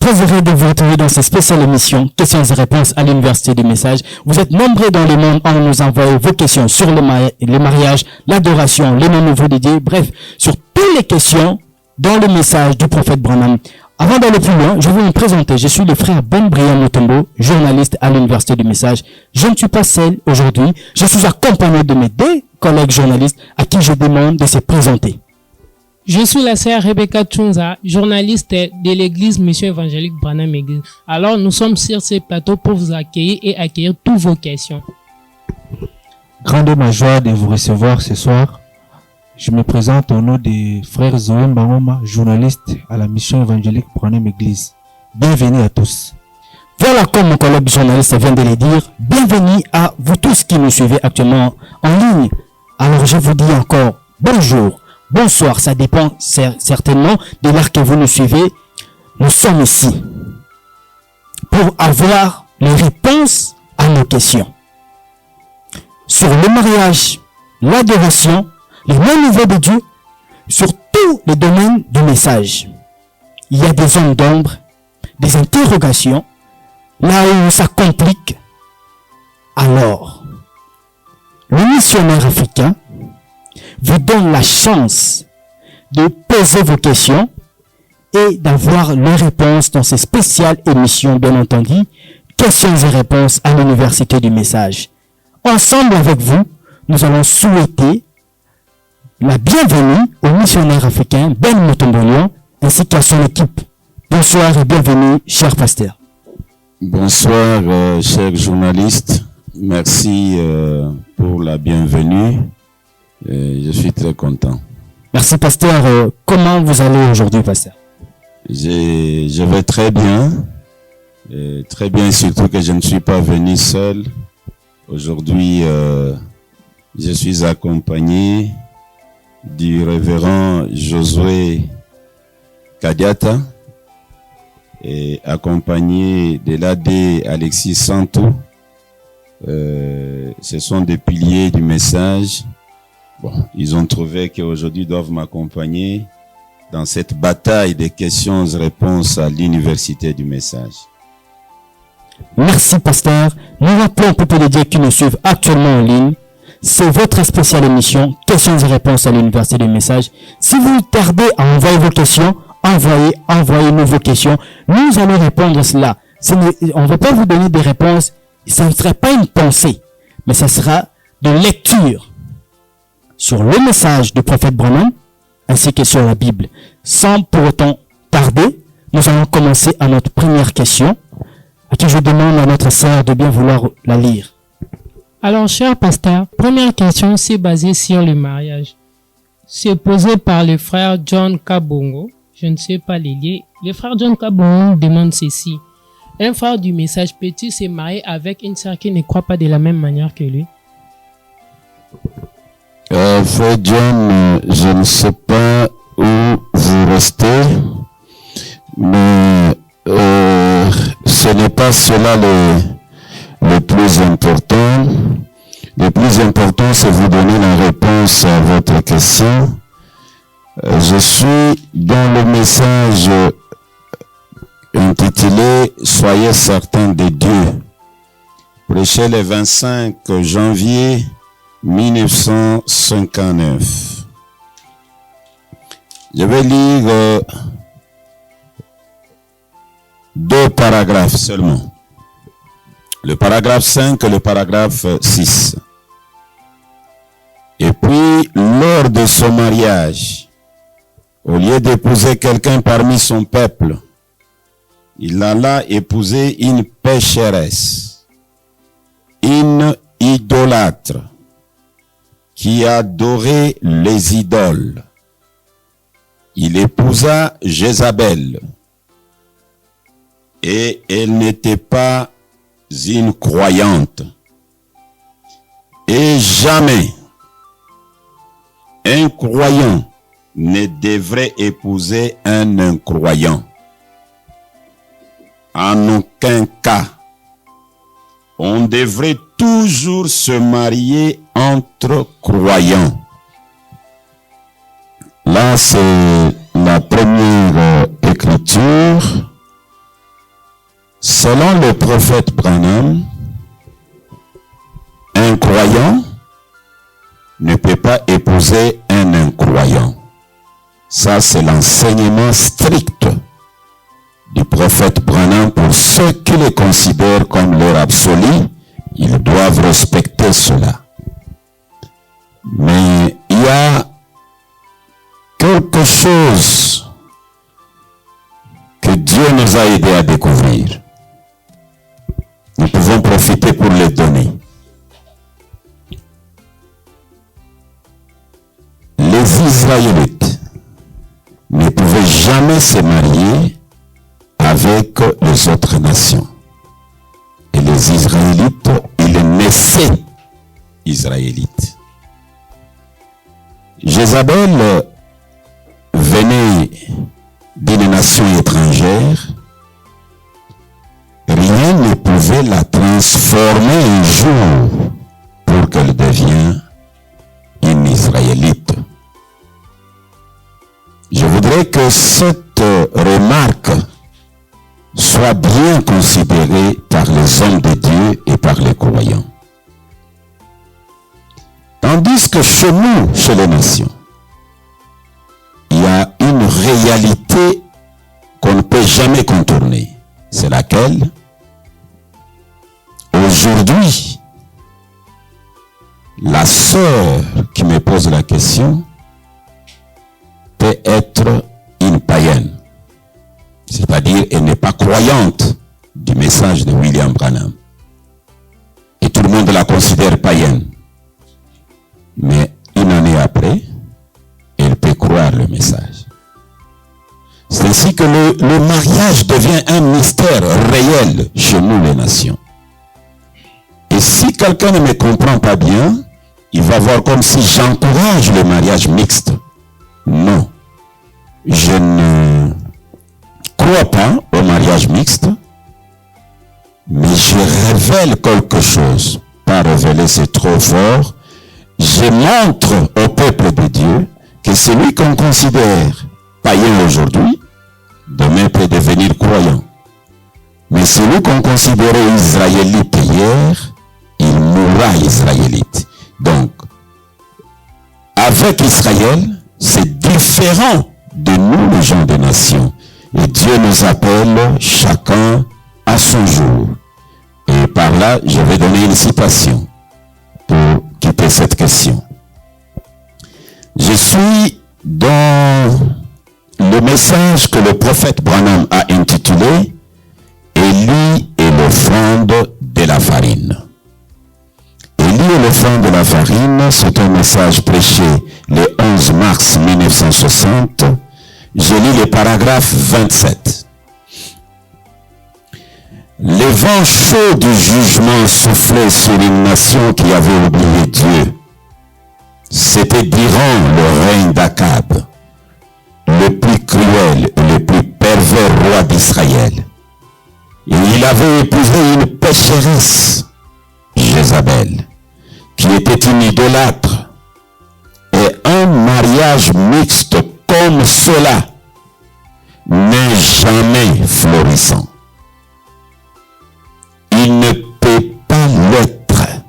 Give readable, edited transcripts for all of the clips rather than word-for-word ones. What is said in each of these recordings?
Très heureux de vous retrouver dans cette spéciale émission Questions et réponses à l'Université du Message. Vous êtes nombreux dans le monde à nous envoyer vos questions sur le mariage, l'adoration, les noms nouveaux de Dieu, bref, sur toutes les questions dans le message du prophète Branham. Avant d'aller plus loin, je vais me présenter. Je suis le frère Ben Brian Mutombo, journaliste à l'Université du Message. Je ne suis pas seul aujourd'hui. Je suis accompagné de mes deux collègues journalistes à qui je demande de se présenter. Je suis la sœur Rebecca Tchunza, journaliste de l'église Mission Évangélique Branham Église. Alors, nous sommes sur ce plateau pour vous accueillir et accueillir toutes vos questions. Grande ma joie de vous recevoir ce soir. Je me présente au nom des frères Zoé Mbangoma, journaliste à la Mission Évangélique Branham Église. Bienvenue à tous. Voilà, comme mon collègue journaliste vient de le dire, bienvenue à vous tous qui nous suivez actuellement en ligne. Alors, je vous dis encore bonjour. Bonsoir, ça dépend certainement de l'heure que vous nous suivez. Nous sommes ici pour avoir les réponses à nos questions. Sur le mariage, l'adoration, les noms nouveaux de Dieu, sur tous les domaines du message. Il y a des zones d'ombre, des interrogations, là où ça complique. Alors, le missionnaire africain vous donne la chance de poser vos questions et d'avoir les réponses dans ces spéciales émissions, bien entendu, questions et réponses à l'Université du Message. Ensemble avec vous, nous allons souhaiter la bienvenue au missionnaire africain Ben Mutombo ainsi qu'à son équipe. Bonsoir et bienvenue, cher pasteur. Bonsoir, chers journalistes. Merci pour la bienvenue. Je suis très content. Merci, pasteur. Comment vous allez aujourd'hui, pasteur? Je vais très bien. Très bien, surtout que je ne suis pas venu seul. Aujourd'hui, je suis accompagné du révérend Josué Kadiata et accompagné de l'AD Alexis Santou. Ce sont des piliers du message. Bon, ils ont trouvé qu'aujourd'hui ils doivent m'accompagner dans cette bataille des questions-réponses à l'Université du Message. Merci, pasteur. Nous rappelons au peuple de Dieu qui nous suivent actuellement en ligne. C'est votre spéciale émission Questions et réponses à l'Université du Message. Si vous tardez à envoyer vos questions, envoyez-nous vos questions. Nous allons répondre à cela. On ne va pas vous donner des réponses. Ça ne sera pas une pensée, mais ça sera de lecture sur le message du prophète Branham, ainsi que sur la Bible. Sans pour autant tarder, nous allons commencer à notre première question, à qui je demande à notre sœur de bien vouloir la lire. Alors, cher pasteur, première question, c'est basé sur le mariage. C'est posé par le frère John Kabongo. Je ne sais pas les lier. Le frère John Kabongo demande ceci. Un frère du message peut-il se marier avec une sœur qui ne croit pas de la même manière que lui? Frère John, je ne sais pas où vous restez, mais ce n'est pas cela le plus important. Le plus important, c'est vous donner la réponse à votre question. Je suis dans le message intitulé « Soyez certains de Dieu », prêché le 25 janvier 1959. Je vais lire deux paragraphes seulement. Le paragraphe 5 et le paragraphe 6. Et puis, lors de son mariage, au lieu d'épouser quelqu'un parmi son peuple, il alla épouser une pécheresse, une idolâtre, qui adorait les idoles. Il épousa Jézabel, et elle n'était pas une croyante. Et jamais un croyant ne devrait épouser un incroyant. En aucun cas. On devrait toujours se marier entre croyants. Là, c'est la première écriture Selon le prophète Branham, un croyant ne peut pas épouser un incroyant. Ça, c'est l'enseignement strict du prophète Branham pour ceux qui le considèrent comme leur absolu. Ils doivent respecter cela. Mais il y a quelque chose que Dieu nous a aidés à découvrir. Nous pouvons profiter pour les donner. Les Israélites ne pouvaient jamais se marier avec les autres nations. Et les Israélites, ils naissaient Israélites. Jézabel venait d'une nation étrangère. Rien ne pouvait la transformer un jour pour qu'elle devienne une Israélite. Je voudrais que cette remarque soit bien considérée par les hommes de Dieu et par les croyants. Tandis que chez nous, chez les nations, il y a une réalité qu'on ne peut jamais contourner. C'est laquelle? Aujourd'hui, la sœur qui me pose la question peut être une païenne. C'est-à-dire, elle n'est pas croyante du message de William Branham. Et tout le monde la considère païenne. Mais une année après, elle peut croire le message. C'est ainsi que le mariage devient un mystère réel chez nous les nations. Et si quelqu'un ne me comprend pas bien, il va voir comme si j'encourage le mariage mixte. Non. Je ne crois pas au mariage mixte, mais je révèle quelque chose. Pas révéler, c'est trop fort. Je montre au peuple de Dieu que celui qu'on considère païen aujourd'hui, demain peut devenir croyant. Mais celui qu'on considérait israélite hier, il mourra israélite. Donc, avec Israël, c'est différent de nous, les gens des nations. Et Dieu nous appelle chacun à son jour. Et par là, je vais donner une citation pour quitter cette question. Je suis dans le message que le prophète Branham a intitulé « Élie et l'offrande de la farine ». Élie et l'offrande de la farine, c'est un message prêché le 11 mars 1960. Je lis le paragraphe 27. Les vents chauds du jugement soufflaient sur une nation qui avait oublié Dieu. C'était durant le règne d'Akab, le plus cruel et le plus pervers roi d'Israël. Et il avait épousé une pécheresse, Jézabel, qui était une idolâtre. Et un mariage mixte comme cela n'est jamais florissant. Il ne peut pas l'être.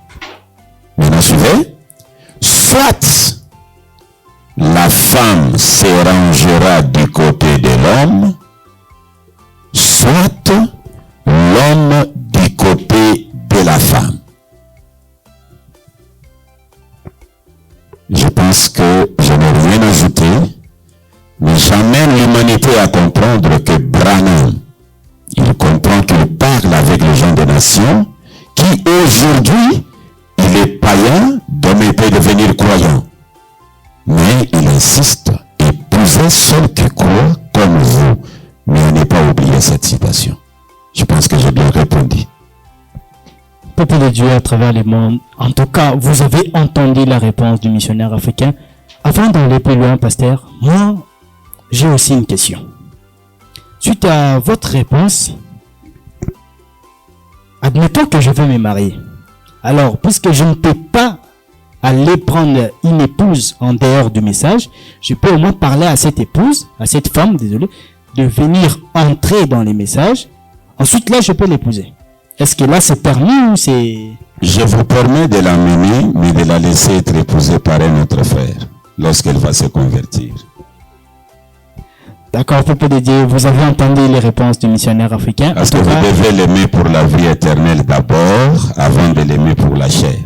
Maintenant, suivez. Soit la femme se rangera du côté de l'homme, soit l'homme du côté de la femme. Je pense que je n'ai rien ajouté, mais j'amène l'humanité à comprendre que Branham, il comprend qu'il parle avec les gens des nations, qui aujourd'hui, il est païen, demain peut devenir croyant. Mais il insiste, épousez ceux qui croient comme vous. Mais on n'est pas oublié cette citation. Je pense que j'ai bien répondu. Peuple de Dieu à travers le monde, en tout cas, vous avez entendu la réponse du missionnaire africain. Avant d'aller plus loin, pasteur, moi, j'ai aussi une question. Suite à votre réponse, admettons que je veux me marier. Alors, puisque je ne peux pas aller prendre une épouse en dehors du message, je peux au moins parler à cette épouse, à cette femme, désolé, de venir entrer dans les messages Ensuite, là, je peux l'épouser. Est-ce que là, c'est permis ou c'est... Je vous permets de l'amener, mais de la laisser être épousée par un autre frère lorsqu'elle va se convertir. D'accord, peuple de Dieu, vous avez entendu les réponses du missionnaire africain. Parce que vous devez l'aimer pour la vie éternelle d'abord, avant de l'aimer pour la chair.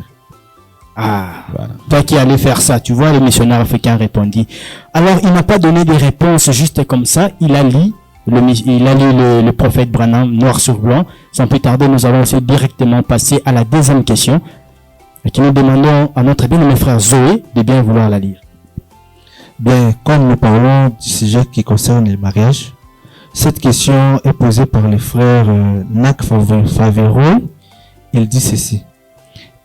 Ah, Voilà. toi qui allais faire ça, tu vois, le missionnaire africain répondit. Alors, il n'a pas donné des réponses juste comme ça, il a lu le prophète Branham noir sur blanc. Sans plus tarder, nous allons aussi directement passer à la deuxième question, et que nous demandons à notre bien-aimé frère Zoé de bien vouloir la lire. Bien, comme nous parlons du sujet qui concerne le mariage, cette question est posée par le frère Nac Favero. Il dit ceci.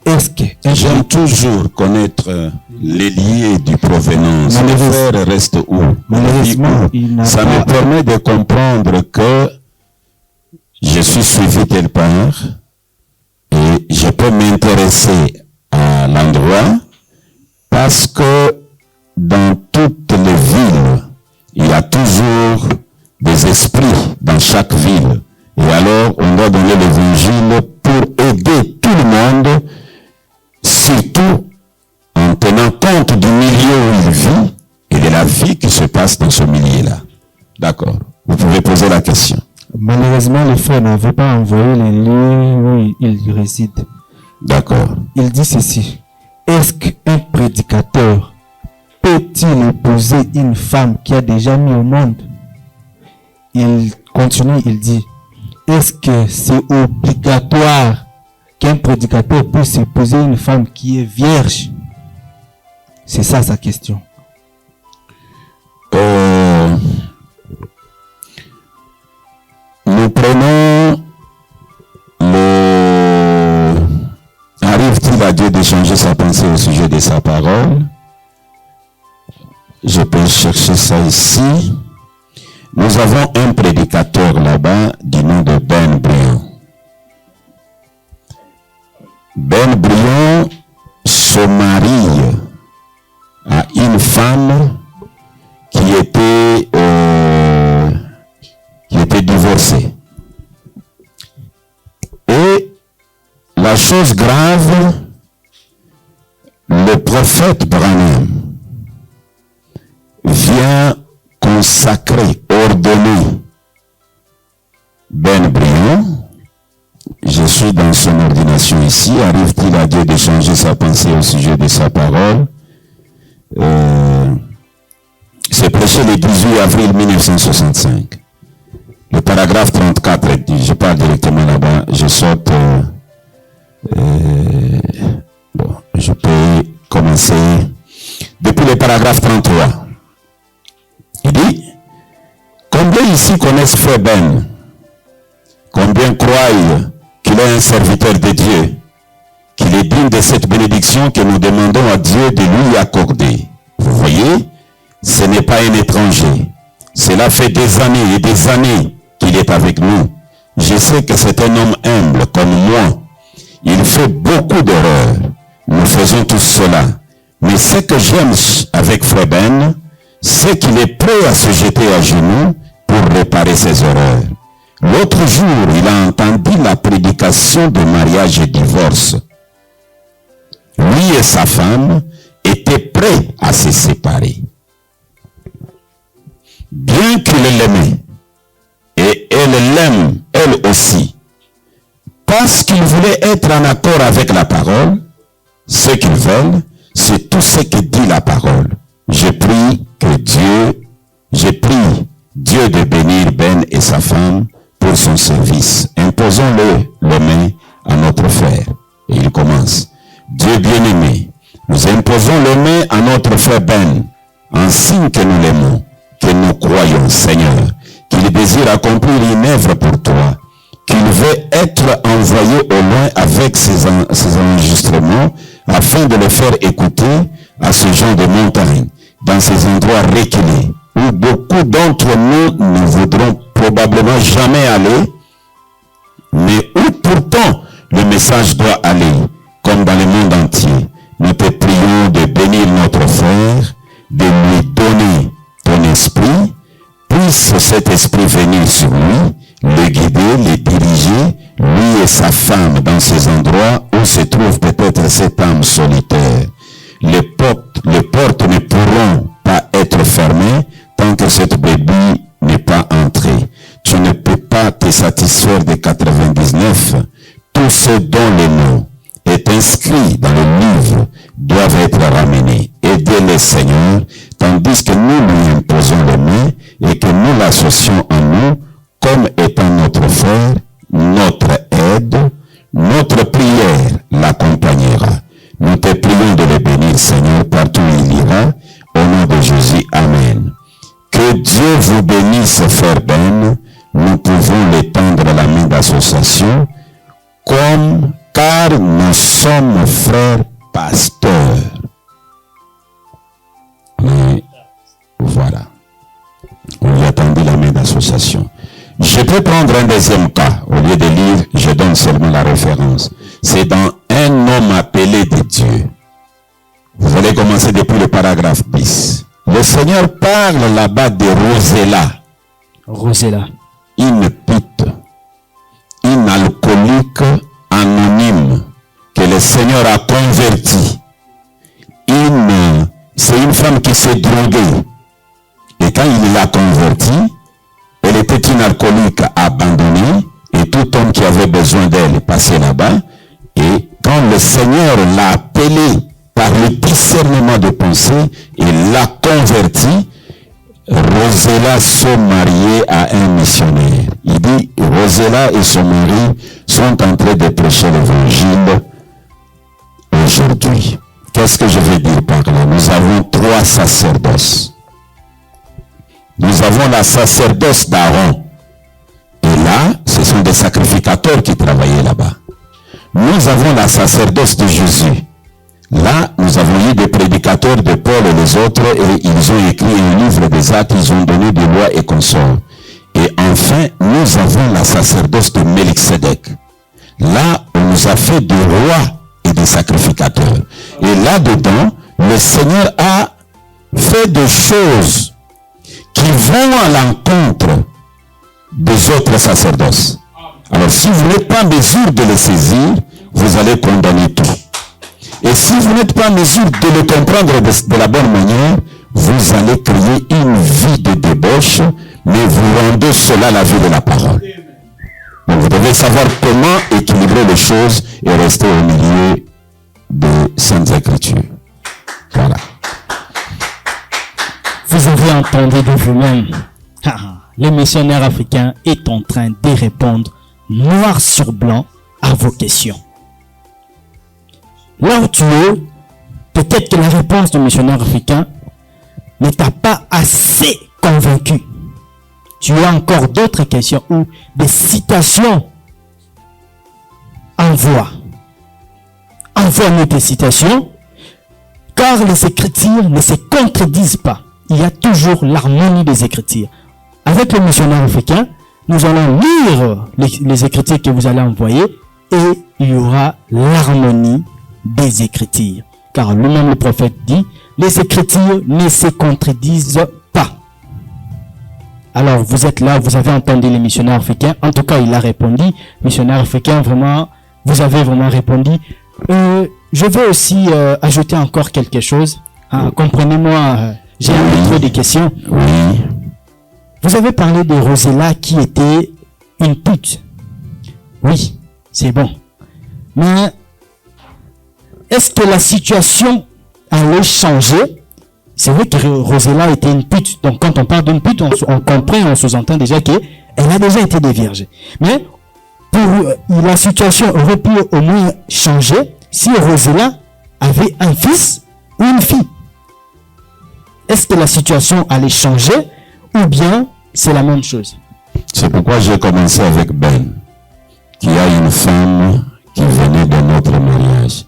Est-ce que... J'aime toujours connaître les liés du provenance. Le frère reste où? Malheureusement, il n'a Ça pas... me permet de comprendre que je suis suivi quelque part et je peux m'intéresser à l'endroit parce que dans toutes les villes, il y a toujours des esprits dans chaque ville. Et alors, on doit donner l'évangile pour aider tout le monde, surtout en tenant compte du milieu où il vit et de la vie qui se passe dans ce milieu-là. D'accord. Vous pouvez poser la question. Malheureusement, le frère n'avait pas envoyé les lieux où il réside. D'accord. Il dit ceci. Est-ce qu'un prédicateur peut-il épouser une femme qui a déjà mis au monde? Il continue, il dit, est-ce que c'est obligatoire qu'un prédicateur puisse épouser une femme qui est vierge? C'est ça sa question. Nous prenons le... Arrive-t-il à Dieu de changer sa pensée au sujet de sa parole? Je peux chercher ça ici. Nous avons un prédicateur là-bas du nom de Ben Brion. Ben Brion se marie à une femme qui était divorcée. Et la chose grave, le prophète Branham vient consacrer, ordonner Ben Brion. Je suis dans son ordination ici. Arrive-t-il à Dieu de changer sa pensée au sujet de sa parole? C'est prêché le 18 avril 1965. Le paragraphe 34 dit, je parle directement là-bas, je saute. Bon, je peux commencer depuis le paragraphe 33. Il dit, combien ici connaissent Frère Ben? Combien croient qu'il est un serviteur de Dieu, qu'il est digne de cette bénédiction que nous demandons à Dieu de lui accorder? Vous voyez, ce n'est pas un étranger. Cela fait des années et des années qu'il est avec nous. Je sais que c'est un homme humble comme moi. Il fait beaucoup d'erreurs. Nous faisons tout cela. Mais ce que j'aime avec Frère Ben, c'est qu'il est prêt à se jeter à genoux pour réparer ses erreurs. L'autre jour, il a entendu la prédication de mariage et divorce. Lui et sa femme étaient prêts à se séparer. Bien qu'il l'aimait, et elle l'aime, elle aussi, parce qu'ils voulaient être en accord avec la parole, ce qu'ils veulent, c'est tout ce que dit la parole. Je prie Dieu de bénir Ben et sa femme pour son service. Imposons-le les mains à notre frère. Et il commence. Dieu bien-aimé, nous imposons les mains à notre frère Ben, en signe que nous l'aimons, que nous croyons, Seigneur, qu'il désire accomplir une œuvre pour toi, qu'il veut être envoyé au loin avec ses enregistrements, afin de le faire écouter à ce genre de montagne, dans ces endroits reculés, où beaucoup d'entre nous ne voudront probablement jamais aller, mais où pourtant le message doit aller, comme dans le monde entier. Nous te prions de bénir notre frère, de lui donner ton esprit, puisse cet esprit venir sur lui, le guider, le laisser sa femme dans ces endroits où se trouve peut-être cette âme solitaire. Les portes ne pourront pas être fermées tant que cette brebis n'est pas entrée. Tu ne peux pas te satisfaire des 99. Tous ceux dont le nom est inscrit dans le livre doivent être ramenés. Aidez-les, Seigneur, tandis que nous lui imposons les mains et que nous l'associons en nous comme étant notre frère, notre aide, notre prière l'accompagnera. Nous te prions de le bénir, Seigneur, partout où il ira. Au nom de Jésus, Amen. Que Dieu vous bénisse, frère Ben. Nous pouvons lui tendre la main d'association car nous sommes frères pasteurs. Mais voilà. On lui a tendu la main d'association. Je peux prendre un deuxième cas. Au lieu de lire, je donne seulement la référence. C'est dans un homme appelé de Dieu. Vous allez commencer depuis le paragraphe 10. Le Seigneur parle là-bas de Rosella. Rosella. Une pute, une alcoolique anonyme que le Seigneur a converti. C'est une femme qui s'est droguée. Et quand il l'a convertie, elle était une alcoolique abandonnée et tout homme qui avait besoin d'elle passait là-bas. Et quand le Seigneur l'a appelée par le discernement de pensée et l'a convertie, Rosella sont mariés à un missionnaire. Il dit, Rosella et son mari sont en train de prêcher l'évangile aujourd'hui. Qu'est-ce que je veux dire par là? Nous avons 3 sacerdoces. Nous avons la sacerdoce d'Aaron. Et là, ce sont des sacrificateurs qui travaillaient là-bas. Nous avons la sacerdoce de Jésus. Là, nous avons eu des prédicateurs de Paul et les autres, et ils ont écrit un livre des actes, ils ont donné des lois et consorts. Et enfin, nous avons la sacerdoce de Melchizedek. Là, on nous a fait des rois et des sacrificateurs. Et là-dedans, le Seigneur a fait des choses qui vont à l'encontre des autres sacerdoces. Alors, si vous n'êtes pas en mesure de les saisir, vous allez condamner tout. Et si vous n'êtes pas en mesure de le comprendre de la bonne manière, vous allez créer une vie de débauche, mais vous rendez cela la vie de la parole. Donc vous devez savoir comment équilibrer les choses et rester au milieu des Saintes Écritures. Voilà. Vous avez entendu de vous-même. Le missionnaire africain est en train de répondre noir sur blanc à vos questions. Là où tu es, peut-être que la réponse du missionnaire africain ne t'a pas assez convaincu. Tu as encore d'autres questions ou des citations. Envoie-nous des citations, car les Écritures ne se contredisent pas. Il y a toujours l'harmonie des Écritures. Avec le missionnaire africain, nous allons lire les Écritures que vous allez envoyer et il y aura l'harmonie des Écritures. Car lui-même le prophète dit, les Écritures ne se contredisent pas. Alors vous êtes là, vous avez entendu les missionnaires africains. En tout cas, il a répondu. Missionnaire africain, vraiment, vous avez vraiment répondu. Je vais aussi ajouter encore quelque chose. Comprenez-moi, j'ai un peu de questions. Oui. Vous avez parlé de Rosella qui était une pute. Oui, c'est bon. Mais est-ce que la situation allait changer? C'est vrai que Rosella était une pute. Donc quand on parle d'une pute, on comprend, on sous-entend déjà qu'elle a déjà été déviergée. Mais la situation aurait pu au moins changer si Rosella avait un fils ou une fille. Est-ce que la situation allait changer ou bien c'est la même chose? C'est pourquoi j'ai commencé avec Ben, qui a une femme qui venait de notre mariage.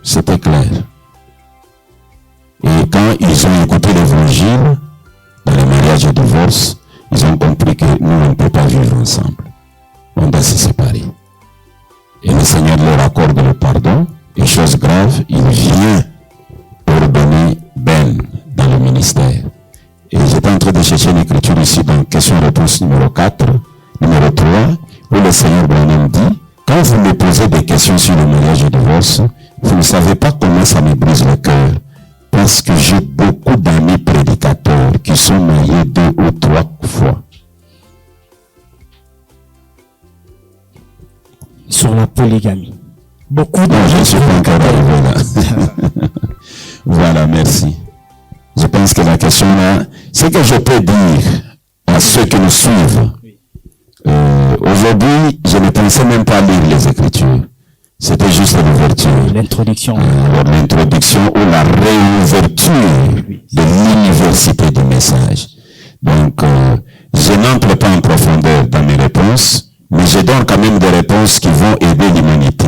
C'était clair. Et quand ils ont écouté l'évangile, dans le mariage et divorce, ils ont compris que nous, on ne peut pas vivre ensemble. On doit se séparer. Et le Seigneur leur accorde le pardon. Et chose grave, il vient ordonner Ben dans le ministère. Et j'étais en train de chercher l'écriture ici dans question-réponse numéro 4, numéro 3, où le Seigneur Branham dit, quand vous me posez des questions sur le mariage et le divorce, vous ne savez pas comment ça me brise le cœur. Parce que j'ai beaucoup d'amis prédicateurs qui sont mariés 2 ou 3 fois. Sur la polygamie. Beaucoup de Non, je ne suis pas encore arrivé là. Voilà, merci. Je pense que la question là, ce que je peux dire à ceux qui nous suivent, aujourd'hui, je ne pensais même pas lire les Écritures. C'était juste l'ouverture. L'introduction. L'introduction ou la réouverture de l'université du message. Donc, je n'entre pas en profondeur dans mes réponses, mais je donne quand même des réponses qui vont aider l'humanité.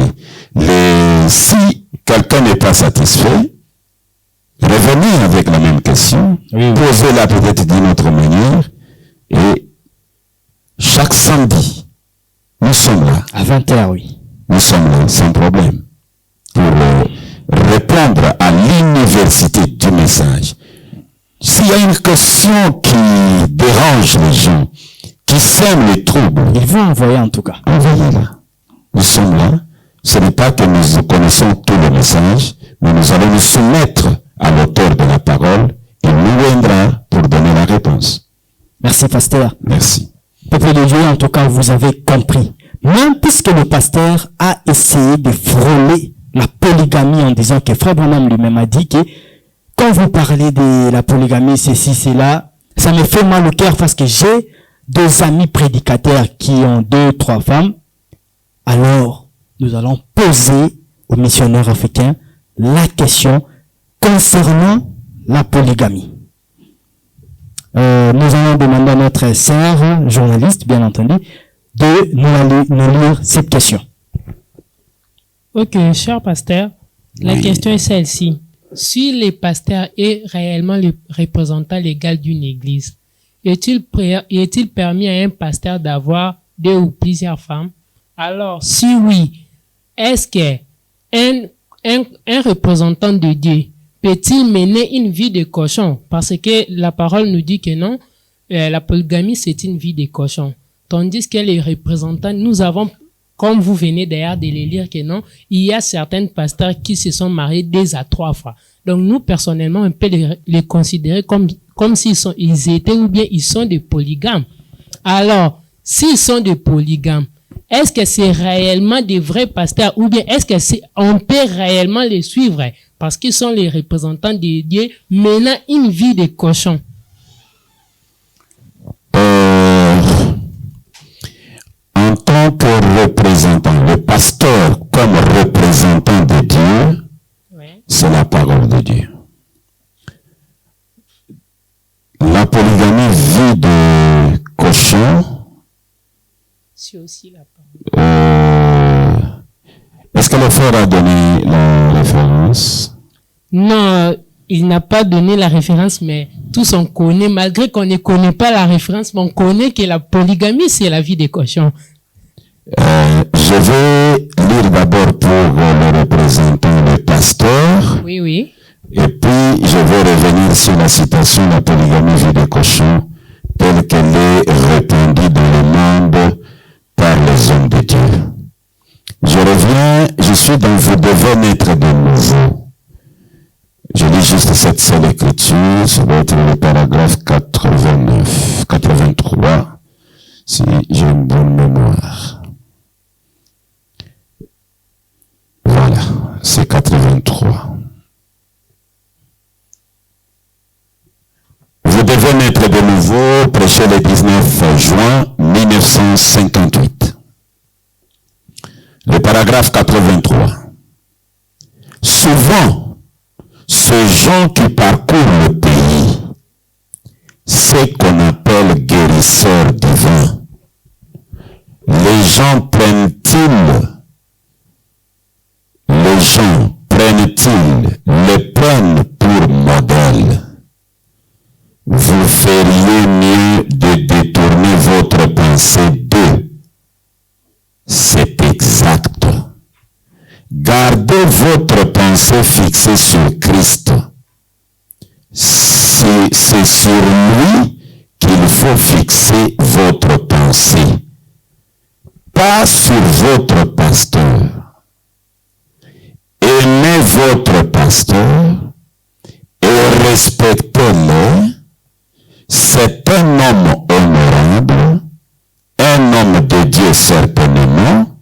Si quelqu'un n'est pas satisfait, revenez avec la même question, posez-la peut-être d'une autre manière, et chaque samedi, nous sommes là. À 20h, oui. Nous sommes là, sans problème, pour répondre à l'université du message. S'il y a une question qui dérange les gens, qui sème les troubles, ils vont envoyer en tout cas. Envoyez-la. Nous sommes là. Ce n'est pas que nous connaissons tout le message, mais nous allons nous soumettre à l'auteur de la parole. Il nous viendra pour donner la réponse. Merci, pasteur. Merci. Peuple de Dieu, en tout cas, vous avez compris. Même puisque le pasteur a essayé de frôler la polygamie en disant que Frère Branham lui-même a dit que quand vous parlez de la polygamie, ceci, cela, ça me fait mal au cœur parce que j'ai 2 amis prédicateurs qui ont 2, 3 femmes. Alors, nous allons poser aux missionnaires africains la question concernant la polygamie. Nous allons demander à notre sœur journaliste, bien entendu, de nous lire cette question. Ok, cher pasteur, la question est celle-ci. Si le pasteur est réellement le représentant légal d'une église, est-il permis à un pasteur d'avoir 2 ou plusieurs femmes? Alors, si oui, est-ce que un représentant de Dieu peut-il mener une vie de cochon? Parce que la parole nous dit que non, la polygamie c'est une vie de cochon. Tandis que les représentants, nous avons, comme vous venez d'ailleurs de les lire, que non, il y a certains pasteurs qui se sont mariés 2 à 3 fois. Donc nous, personnellement, on peut les considérer comme ils étaient ou bien ils sont des polygames. Alors, s'ils sont des polygames, est-ce que c'est réellement des vrais pasteurs ou bien est-ce que on peut réellement les suivre parce qu'ils sont les représentants de Dieu menant une vie de cochon? En tant que représentant, le pasteur comme représentant de Dieu, c'est la parole de Dieu. La polygamie vie de cochon. C'est aussi la parole. Est-ce que le frère a donné la référence? Non, il n'a pas donné la référence, mais tous on connaît, malgré qu'on ne connaît pas la référence, mais on connaît que la polygamie, c'est la vie des cochons. Je vais lire d'abord pour le représentant, le pasteur. Oui, oui. Et puis, je vais revenir sur la citation, la polygamie vie des cochons, telle qu'elle est répandue dans le monde par les hommes de Dieu. Je reviens, je suis dans vous devez naître de nouveau. Je lis juste cette seule écriture, ça doit être le paragraphe 83, si j'ai une bonne mémoire. Voilà, c'est 83. Vous devez naître de nouveau, prêché le 19 juin 1958. Le paragraphe 83. Souvent, ces gens qui parcourent le pays, ce qu'on appelle guérisseurs divins, les gens les prennent pour modèle? Vous feriez mieux de détourner votre pensée d'eux. C'est exact. Gardez votre pensée fixée sur Christ. C'est sur lui qu'il faut fixer votre pensée. pas sur votre pasteur. Aimez votre pasteur et respectez-le. C'est un homme honorable, un homme de Dieu certainement,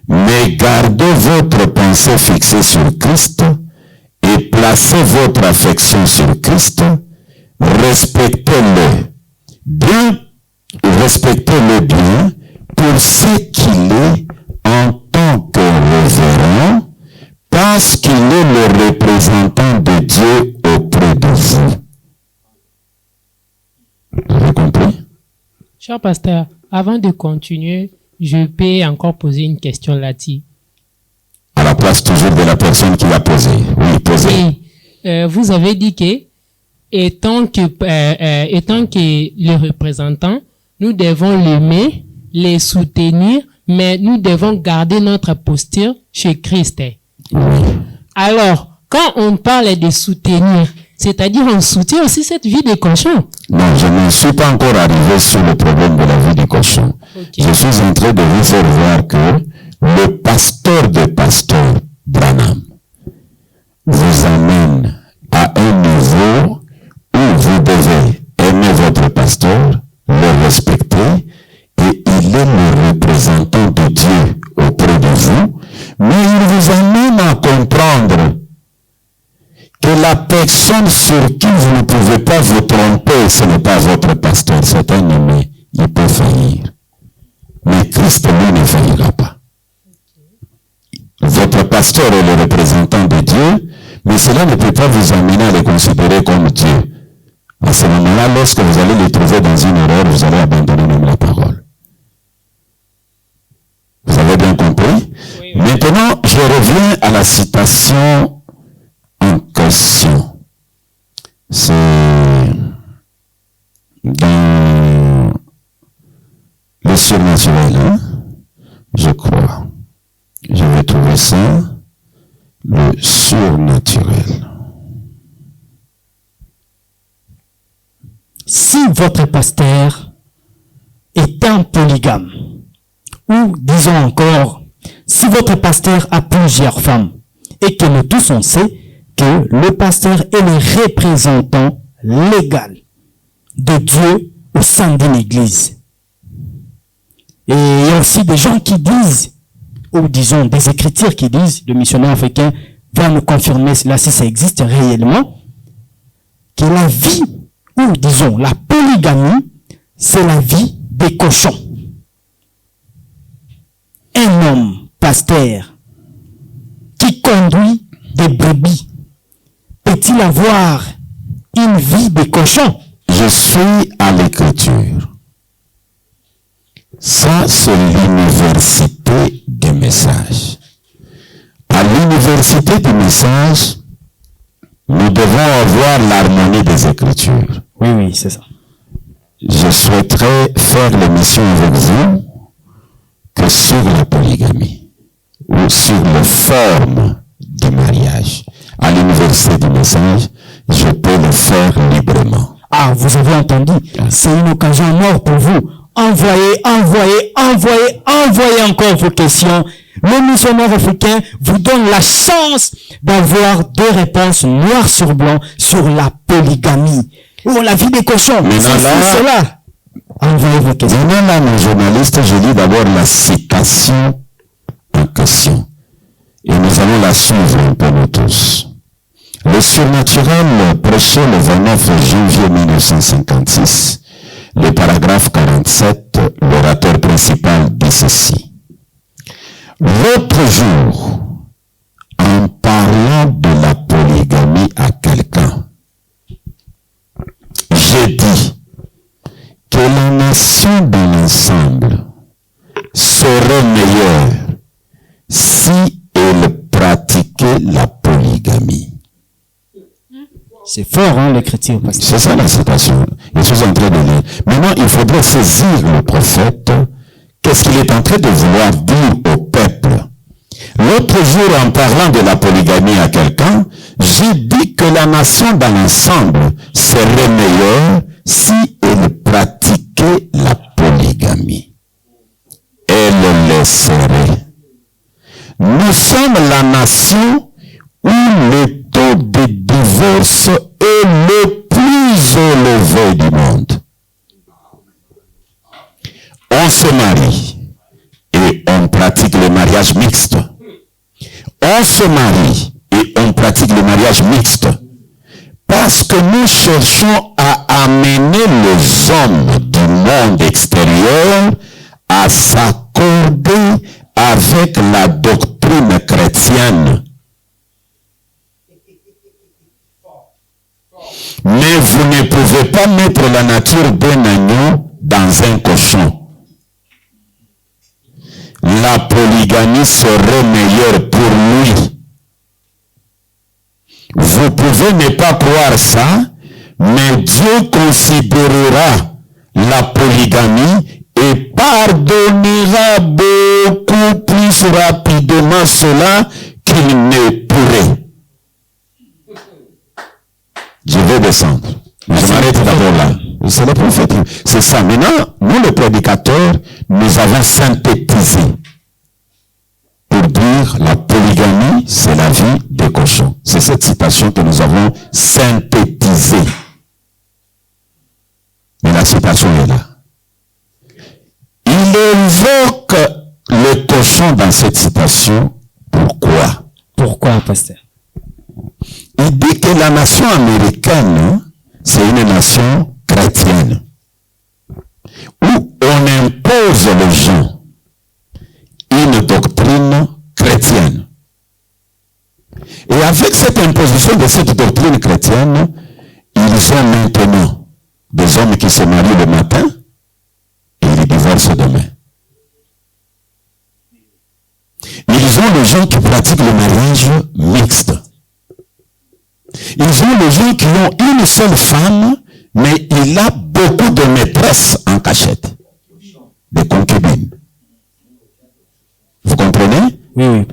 mais gardez votre pensée fixée sur Christ et placez votre affection sur Christ. Respectez-le bien, respectez-le bien pour ce qu'il est en tant que révérend, parce qu'il est le représentant de Dieu auprès de vous. Vous avez compris? Cher pasteur, avant de continuer, je peux encore poser une question là-dessus. À la place toujours de la personne qui l'a posée. Oui, posée. Et, vous avez dit que, étant que le représentant, nous devons l'aimer, les soutenir, mais nous devons garder notre posture chez Christ. Oui. Alors, quand on parle de soutenir, c'est-à-dire on soutient aussi cette vie de cochon. Non, je ne suis pas encore arrivé sur le problème de la vie du cochon. Okay. Je suis en train de vous faire voir que le pasteur de pasteur, Branham, vous amène à un niveau où vous devez aimer votre pasteur, le respecter, et il est le représentant de Dieu auprès de vous, mais il vous amène à comprendre que la personne sur qui vous ne pouvez pas vous tromper, ce n'est pas votre pasteur, c'est un aimé, il peut faillir. Mais Christ, lui, ne faillira pas. Votre pasteur est le représentant de Dieu, mais cela ne peut pas vous amener à le considérer comme Dieu. À ce moment-là, lorsque vous allez le trouver dans une erreur, vous allez abandonner même la parole. Vous avez bien compris? Oui. Maintenant, je reviens à la citation en question. C'est dans le surnaturel, hein? Je crois. Je vais trouver ça, le surnaturel. Si votre pasteur est un polygame, ou disons encore, si votre pasteur a plusieurs femmes, et que nous tous on sait que le pasteur est le représentant légal de Dieu au sein d'une église. Et il y a aussi des gens qui disent, ou disons des écritures qui disent, le missionnaire africain va nous confirmer cela si ça existe réellement, que la vie, ou disons la polygamie, c'est la vie des cochons. Un homme, pasteur, qui conduit des brebis, peut-il avoir une vie de cochon? Je suis à l'écriture. Ça, c'est l'université des messages. À l'université des messages, nous devons avoir l'harmonie des écritures. Oui, oui, c'est ça. Je souhaiterais faire l'émission avec vous que sur la polygamie ou sur les formes du mariage. À l'université du message, je peux le faire librement. Ah, vous avez entendu? C'est une occasion en or pour vous. Envoyez encore vos questions. Le missionnaire africain vous donne la chance d'avoir des réponses noir sur blanc sur la polygamie. Oh, la vie des cochons. C'est là. Envoyez vos questions. Maintenant, là, mon journaliste, je lis d'abord la citation en question. Et nous allons la suivre un peu nous tous. Le surnaturel, prêché le 29 janvier 1956, le paragraphe 47, l'orateur principal dit ceci. L'autre jour, en parlant de la polygamie à quelqu'un, j'ai dit que la nation de l'ensemble serait meilleure si elle pratiquait la polygamie. C'est fort, hein, l'écriture. C'est ça la citation. Je suis en train de lire. Maintenant, il faudrait saisir le prophète. Qu'est-ce qu'il est en train de vouloir dire au peuple? L'autre jour, en parlant de la polygamie à quelqu'un, j'ai dit que la nation dans l'ensemble serait meilleure si elle pratiquait la polygamie. Elle est serré. Nous sommes la nation où le taux de divorce est le plus élevé du monde. On se marie et on pratique le mariage mixte. On se marie et on pratique le mariage mixte parce que nous cherchons à amener les hommes du monde extérieur à s'accorder avec la doctrine chrétienne. Mais vous ne pouvez pas mettre la nature d'un agneau dans un cochon. La polygamie serait meilleure pour lui. Vous pouvez ne pas croire ça, mais Dieu considérera la polygamie et pardonnera beaucoup plus rapidement cela qu'il ne pourrait. Je vais descendre. Je m'arrête d'abord là. C'est le prophète. C'est ça. Maintenant, nous les prédicateurs, nous avons synthétisé pour dire la polygamie, c'est la vie des cochons. C'est cette citation que nous avons synthétisée. Mais la citation est là. Il évoque le cochon dans cette citation. Pourquoi? Pourquoi, pasteur? Il dit que la nation américaine, c'est une nation chrétienne, où on impose aux gens une doctrine chrétienne. Et avec cette imposition de cette doctrine chrétienne, ils ont maintenant des hommes qui se marient le matin et ils divorcent demain. Ils ont les gens qui pratiquent le mariage mixte. Ils ont les gens qui ont une seule femme, mais il a beaucoup de maîtresses en cachette. Des concubines. Vous comprenez? Oui, oui.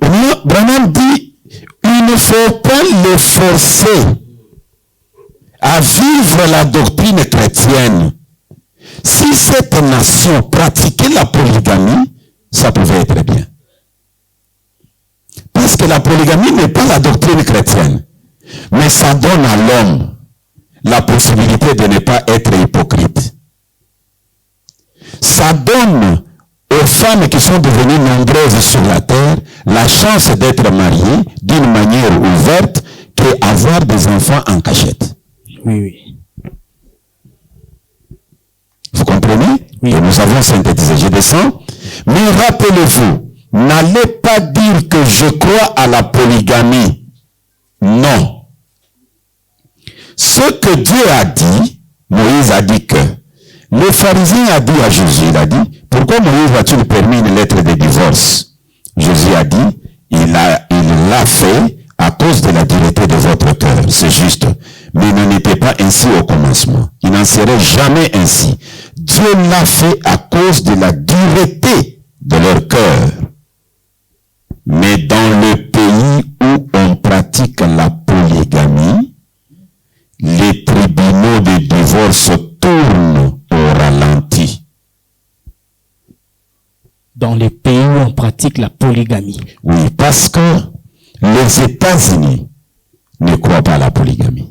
Et moi, Branham dit, il ne faut pas les forcer à vivre la doctrine chrétienne. Si cette nation pratiquait la polygamie, ça pouvait être bien. Parce que la polygamie n'est pas la doctrine chrétienne. Mais ça donne à l'homme la possibilité de ne pas être hypocrite. Ça donne aux femmes qui sont devenues nombreuses sur la terre la chance d'être mariées d'une manière ouverte qu'avoir des enfants en cachette. Oui, oui. Vous comprenez? Oui. Et nous avons synthétisé. Je descends. Mais rappelez-vous, n'allez pas dire que je crois à la polygamie. Non. Ce que Dieu a dit, Moïse a dit que le pharisien a dit à Jésus, il a dit, pourquoi Moïse a-t-il permis une lettre de divorce? Jésus a dit, il l'a fait à cause de la dureté de votre cœur. C'est juste. Mais il n'en était pas ainsi au commencement. Il n'en serait jamais ainsi. Dieu l'a fait à cause de la dureté de leur cœur. Mais dans le pays où on pratique la polygamie, les tribunaux de divorce tournent au ralenti. Dans les pays où on pratique la polygamie. Oui, parce que les États-Unis ne croient pas à la polygamie.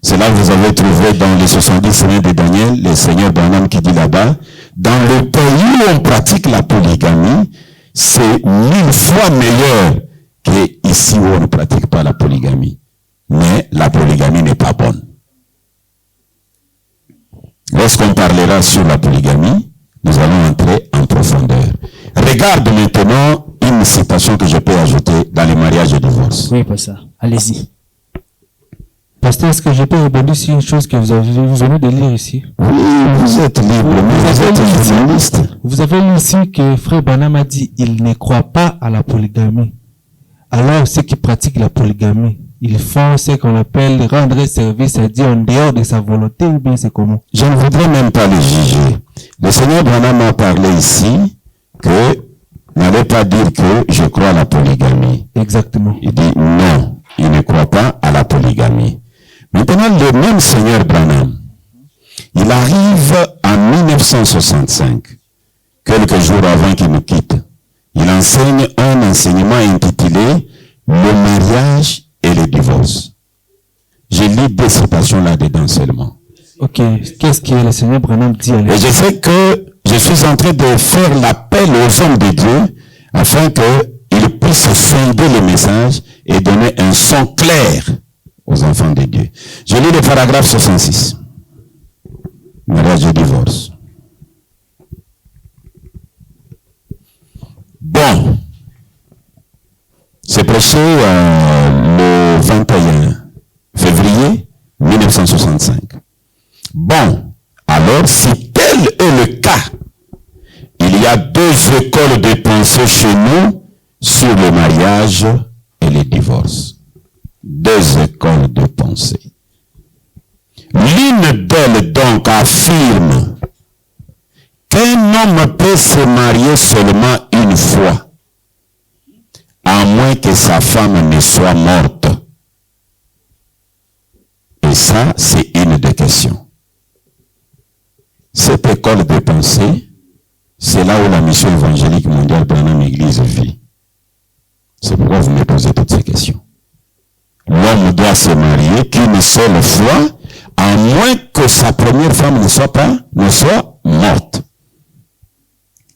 C'est là que vous avez trouvé dans les 70 semaines de Daniel, le Seigneur Branham qui dit là-bas, dans le pays où on pratique la polygamie, c'est 1000 fois meilleur qu'ici où on ne pratique pas la polygamie. Mais la polygamie n'est pas bonne. Lorsqu'on parlera sur la polygamie, nous allons entrer en profondeur. Regarde maintenant une citation que je peux ajouter dans les mariages et divorce. Oui, pas ça. Allez-y. Pasteur, est-ce que je peux rebondir sur une chose que vous venez de lire ici? Oui, vous êtes libre, mais vous êtes journaliste. Vous avez lu ici que Frère Branham a dit il ne croit pas à la polygamie. Alors, ceux qui pratiquent la polygamie, ils font ce qu'on appelle rendre service à Dieu en dehors de sa volonté, ou bien c'est comment? Je ne voudrais même pas le juger. Le Seigneur Branham a parlé ici que n'allez pas dire que je crois à la polygamie. Exactement. Il dit non, il ne croit pas à la polygamie. Maintenant, le même Seigneur Branham, il arrive en 1965 que quelques jours avant qu'il nous quitte. Il enseigne un enseignement intitulé « Le mariage et le divorce ». J'ai lu 2 citations là-dedans seulement. Ok, qu'est-ce que le Seigneur Branham dit à Et je sais que je suis en train de faire l'appel aux hommes de Dieu afin qu'ils puissent fonder le message et donner un son clair aux enfants de Dieu. Je lis le paragraphe 66. Mariage et divorce. Bon. C'est prêché le 21 février 1965. Bon. Alors, si tel est le cas, il y a 2 écoles de pensée chez nous sur le mariage et le divorce. 2 écoles de pensée. L'une d'elles donc affirme qu'un homme peut se marier seulement une fois, à moins que sa femme ne soit morte. Et ça, c'est une des questions. Cette école de pensée, c'est là où la mission évangélique mondiale Branham Église vit. C'est pourquoi vous me posez toutes ces questions. L'homme doit se marier qu'une seule fois, à moins que sa première femme ne soit morte.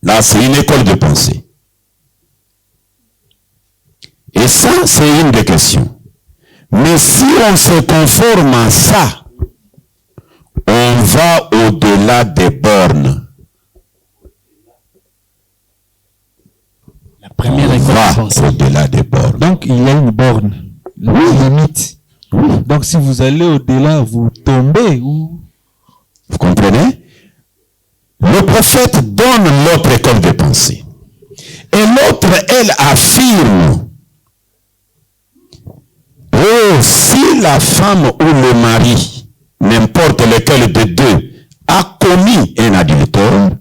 Là, c'est une école de pensée. Et ça, c'est une des questions. Mais si on se conforme à ça, on va au-delà des bornes. La première On école de va pensée. au-delà des bornes. Donc, il y a une borne, la limite. Donc, si vous allez au-delà, vous tombez ou... Vous comprenez? Le prophète donne l'autre école de pensée. Et l'autre, elle affirme, oh, si la femme ou le mari, n'importe lequel des deux, a commis un adultère,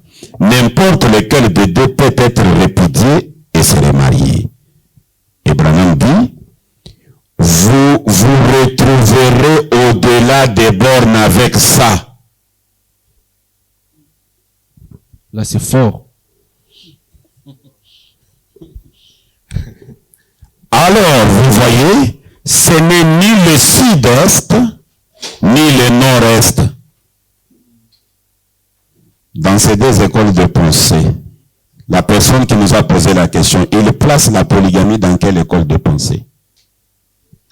n'importe lequel des deux peut être répudié et se remarier. Et Branham dit, vous vous retrouverez au-delà des bornes avec ça. Là, c'est fort. Alors, vous voyez, ce n'est ni le sud-est, ni le nord-est. Dans ces 2 écoles de pensée, la personne qui nous a posé la question, il place la polygamie dans quelle école de pensée?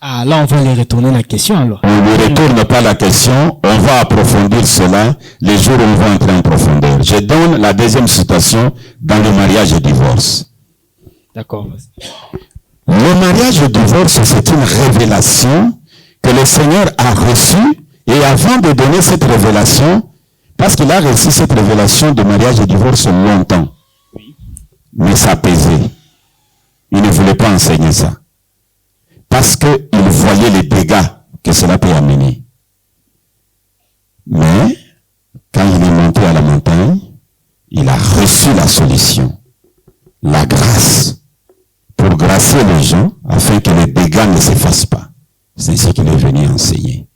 Ah, là, on va lui retourner la question, alors. On ne lui retourne pas la question, on va approfondir cela les jours où on va entrer en profondeur. Je donne la 2e citation dans le mariage et divorce. D'accord. Le mariage et divorce, c'est une révélation que le Seigneur a reçue, et avant de donner cette révélation, parce qu'il a reçu cette révélation de mariage et divorce longtemps, mais ça pesait. Il ne voulait pas enseigner ça. Parce qu'il voyait les dégâts que cela peut amener. Mais, quand il est monté à la montagne, il a reçu la solution, la grâce, pour gracier les gens, afin que les dégâts ne s'effacent pas. C'est ce qu'il est venu enseigner.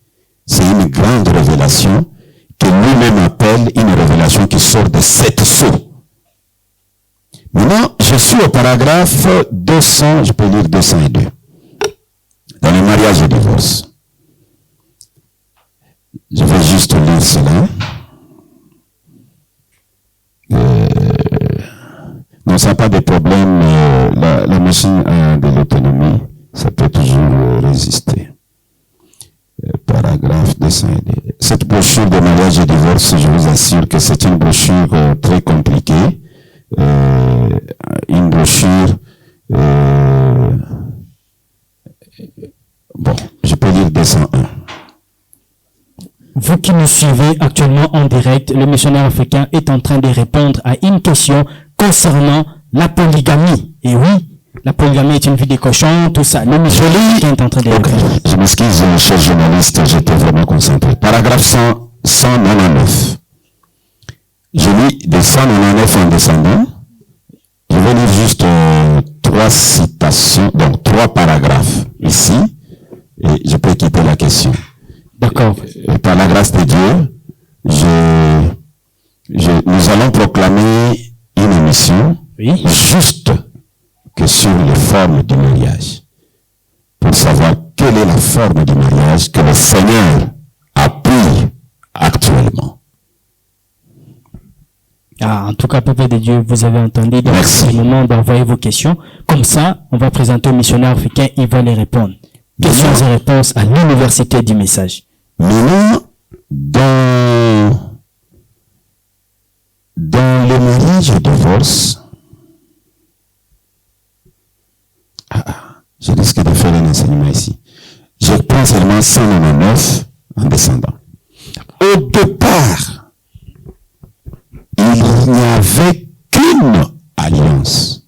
C'est une grande révélation que lui-même appelle une révélation qui sort de 7 sceaux. Maintenant, je suis au paragraphe 200, je peux lire 202. Dans le mariage et divorce. Je vais juste lire cela. Non, ça n'a pas de problème. La machine a de l'autonomie. Ça peut toujours résister. Paragraphe 202. Cette brochure de mariage et divorce, je vous assure que c'est une brochure très compliquée. Une brochure... Bon, je peux lire 201. Vous qui nous suivez actuellement en direct, le missionnaire africain est en train de répondre à une question concernant la polygamie. Et oui, la polygamie est une vie des cochons, tout ça. Le missionnaire africain est en train de répondre. Je m'excuse, cher journaliste, j'étais vraiment concentré. Paragraphe 199. Je lis de 199 en descendant. Je vais lire juste 3 citations, donc 3 paragraphes ici. Et je peux quitter la question. D'accord. Et par la grâce de Dieu, nous allons proclamer une Oui. juste que sur les formes du mariage. Pour savoir quelle est la forme du mariage que le Seigneur a pris actuellement. Ah, en tout cas, peuple de Dieu, vous avez entendu. Donc, c'est le moment d'envoyer vos questions. Comme ça, on va présenter au missionnaire africain, il va les répondre. Questions et réponses à l'université du message. Maintenant, dans le mariage et divorce, je risque de faire un enseignement ici. Je prends seulement 199 en descendant. Au départ, il n'y avait qu'une alliance.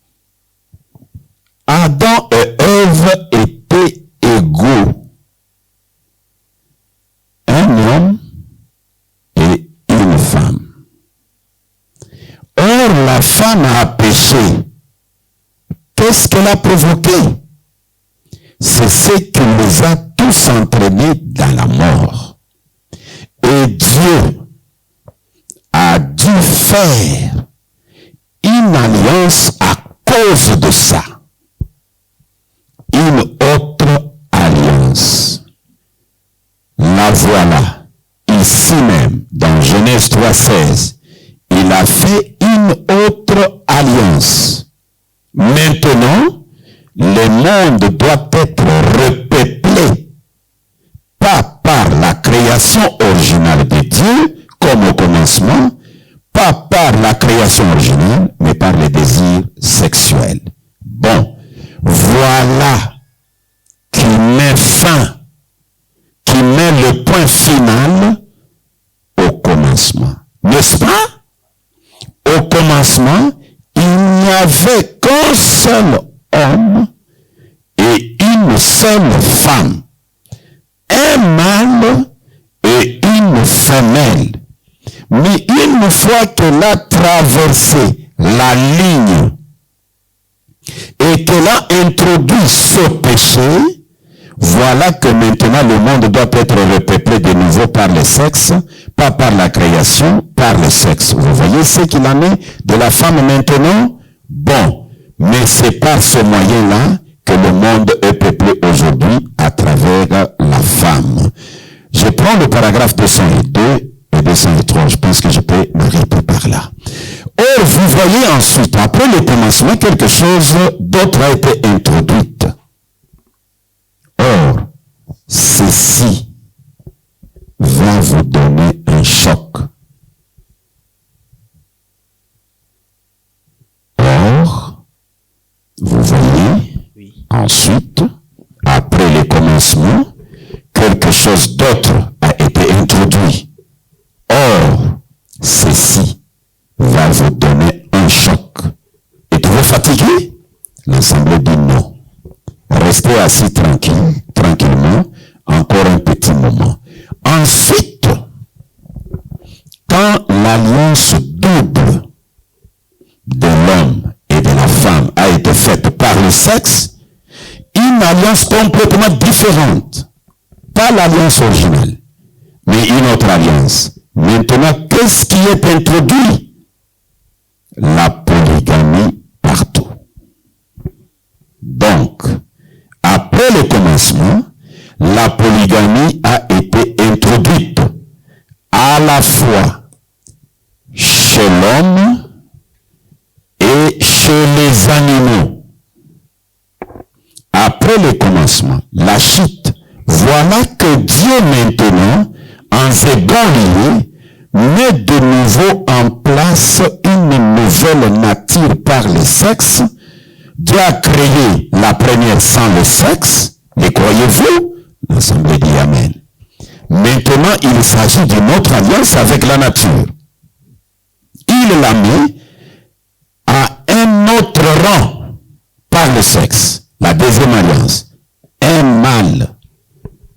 Adam et Ève étaient égaux. Un homme et une femme. Or, la femme a péché. Qu'est-ce qu'elle a provoqué? C'est ce qui les a tous entraînés dans la mort. Et Dieu a dû faire une alliance à cause de ça. Une autre alliance. La voilà, ici même, dans Genèse 3,16. Il a fait une autre alliance. Maintenant, le monde doit être repeuplé, pas par la création originale de Dieu, comme au commencement, pas par la création originale, mais par les désirs sexuels. Bon, voilà qui met fin, qui met le point final au commencement. N'est-ce pas? Au commencement, il n'y avait qu'un seul homme et une seule femme, un mâle et une femelle. Mais une fois qu'elle a traversé la ligne et qu'elle a introduit ce péché, voilà que maintenant le monde doit être repeuplé de nouveau par le sexe, pas par la création, par le sexe. Vous voyez ce qu'il en est de la femme maintenant? Bon, mais c'est par ce moyen-là que le monde est peuplé aujourd'hui à travers la femme. Je prends le paragraphe 202 et 203, je pense que je peux m'arrêter par là. Or, vous voyez ensuite, après le commencement, quelque chose d'autre a été introduite. Or, ceci va vous donner un choc. Or, vous voyez, ensuite, après le commencement, quelque chose d'autre a été introduit. Or, ceci va vous donner un choc. Êtes-vous fatigué? L'ensemble dit non. Restez assis tranquillement, encore un petit moment. Ensuite, quand l'alliance double de l'homme et de la femme a été faite par le sexe, une alliance complètement différente. Pas l'alliance originale, mais une autre alliance. Maintenant, qu'est-ce qui est introduit? La polygamie partout. Donc, après le commencement, la polygamie a été introduite à la fois chez l'homme et chez les animaux. Après le commencement, la chute, voilà que Dieu maintenant, en second lieu, met de nouveau en place une nouvelle nature par le sexe. Dieu a créé la première sans le sexe. Les croyez-vous? L'ensemble dit Amen. Maintenant, il s'agit d'une autre alliance avec la nature. Il l'a mis à un autre rang par le sexe. La deuxième alliance. Un mâle,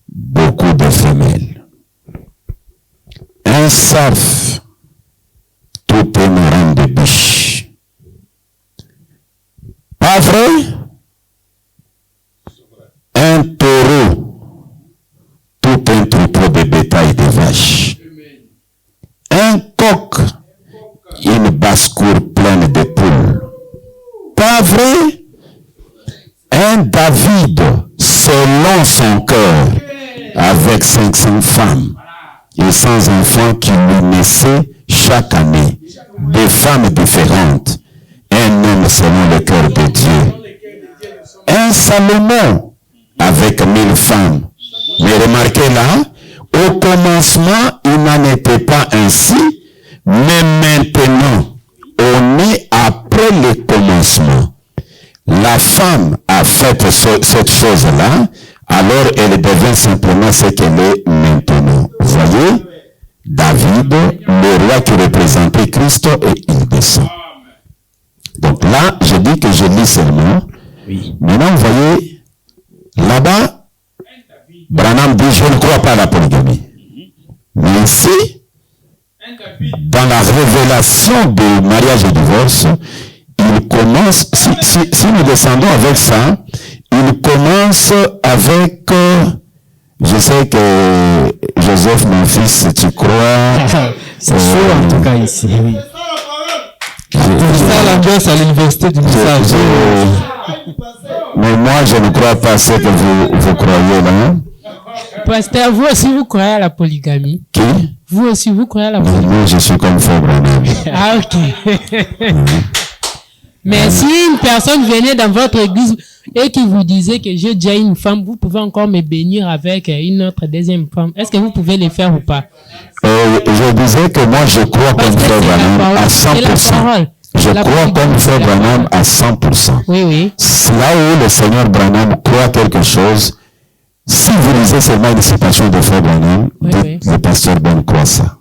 beaucoup de femelles. Un cerf, tout un rang de biches. Pas vrai? Un taureau, tout un troupeau de bétail de vaches. Un coq, une basse-cour pleine de poules. pas vrai? Un David, selon son cœur, avec 500 femmes et 100 enfants qui lui naissaient chaque année, des femmes différentes, un homme selon le cœur de Dieu. Un Salomon avec 1000 femmes. Mais remarquez là, au commencement, il n'en était pas ainsi, mais maintenant, on est après le commencement. La femme a fait cette chose-là, alors elle devient simplement ce qu'elle est maintenant. Vous voyez, David, le roi qui représentait Christ, et il descend. Donc là, je dis que je lis seulement. Oui. Maintenant, vous voyez, là-bas, Branham dit, je ne crois pas à la polygamie. Mais ici, dans la révélation de mariage et divorce, il commence, si nous descendons avec ça, il commence avec, je sais que Joseph, mon fils, tu crois... C'est chaud en tout cas ici, oui. C'est ça l'ambiance à l'université du message. Mais moi, je ne crois pas à ce que vous croyez là. Pasteur, vous aussi, vous croyez à la polygamie? Qui? Vous aussi, vous croyez à la polygamie? Moi, je suis comme Frère Branham. Ah, ok. Mais si une personne venait dans votre église et qui vous disait que j'ai déjà une femme, vous pouvez encore me bénir avec une autre deuxième femme. Est-ce que vous pouvez le faire ou pas? Je disais que moi, je crois comme Frère Branham à 100%. Je crois comme Frère Branham à 100%. Oui, oui. Là où le Seigneur Branham croit quelque chose, si vous lisez seulement une citation de Frère Branham, Oui. le pasteur Ben croit ça.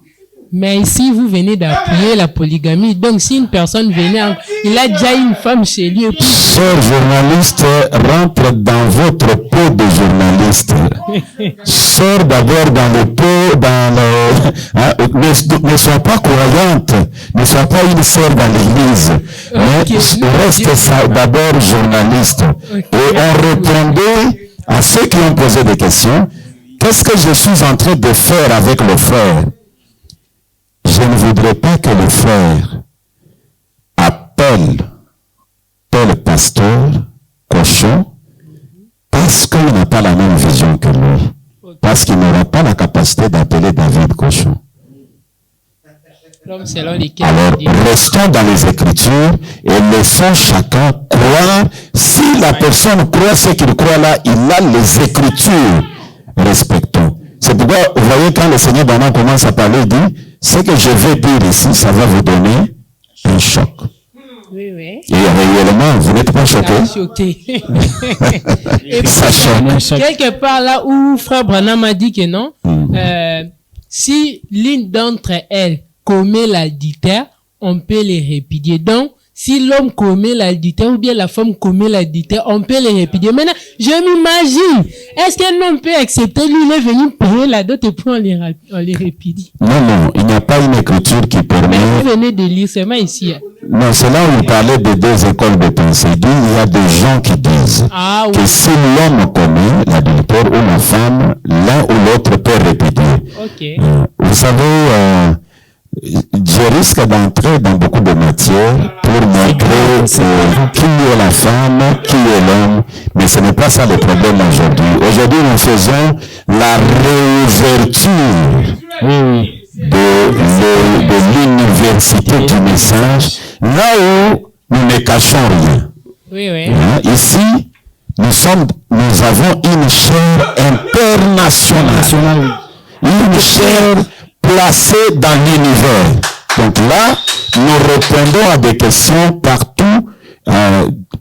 Mais ici, vous venez d'appuyer la polygamie. Donc, si une personne venait, il a déjà une femme chez lui. Et puis... Sœur journaliste, rentre dans votre peau de journaliste. Sors d'abord dans le pot, dans le... ne sois pas croyante. Ne sois pas une sœur dans l'église. Mais reste d'abord journaliste. Et on répondait à ceux qui ont posé des questions. Qu'est-ce que je suis en train de faire avec le frère? Je ne voudrais pas que le frère appelle tel pasteur cochon parce qu'il n'a pas la même vision que lui. Parce qu'il n'aura pas la capacité d'appeler David cochon. Alors, restons dans les Écritures et laissons chacun croire. Si la personne croit ce qu'il croit là, il a les Écritures. Respectons. C'est pourquoi, vous voyez, quand le Seigneur Branham commence à parler, il dit, ce que je vais dire ici, ça va vous donner un choc. Oui, oui. Et réellement, vous n'êtes pas choqué? Choqué. Et ça choque. Quelque part là où Frère Branham a dit que non, si l'une d'entre elles commet l'adultère, on peut les répudier. Donc, si l'homme commet l'adultère ou bien la femme commet l'adultère, on peut les répudier. Maintenant, je m'imagine, est-ce qu'un homme peut accepter, lui, il est venu payer la dot et puis on les répudie? Non, il n'y a pas une écriture qui permet... Mais vous venez de lire, c'est moi ici. Non, c'est là où il parlait de deux écoles de pensée. Il y a des gens qui disent que si l'homme commet l'adultère ou la femme, l'un ou l'autre peut répudier. Okay. Vous savez... je risque d'entrer dans beaucoup de matières pour montrer qui est la femme, qui est l'homme, mais ce n'est pas ça le problème aujourd'hui. Aujourd'hui, nous faisons la réouverture de l'université du message, là où nous ne cachons rien. Oui, oui. Ici, nous avons une chaire internationale, une chaire placé dans l'univers. Donc là, nous répondons à des questions partout.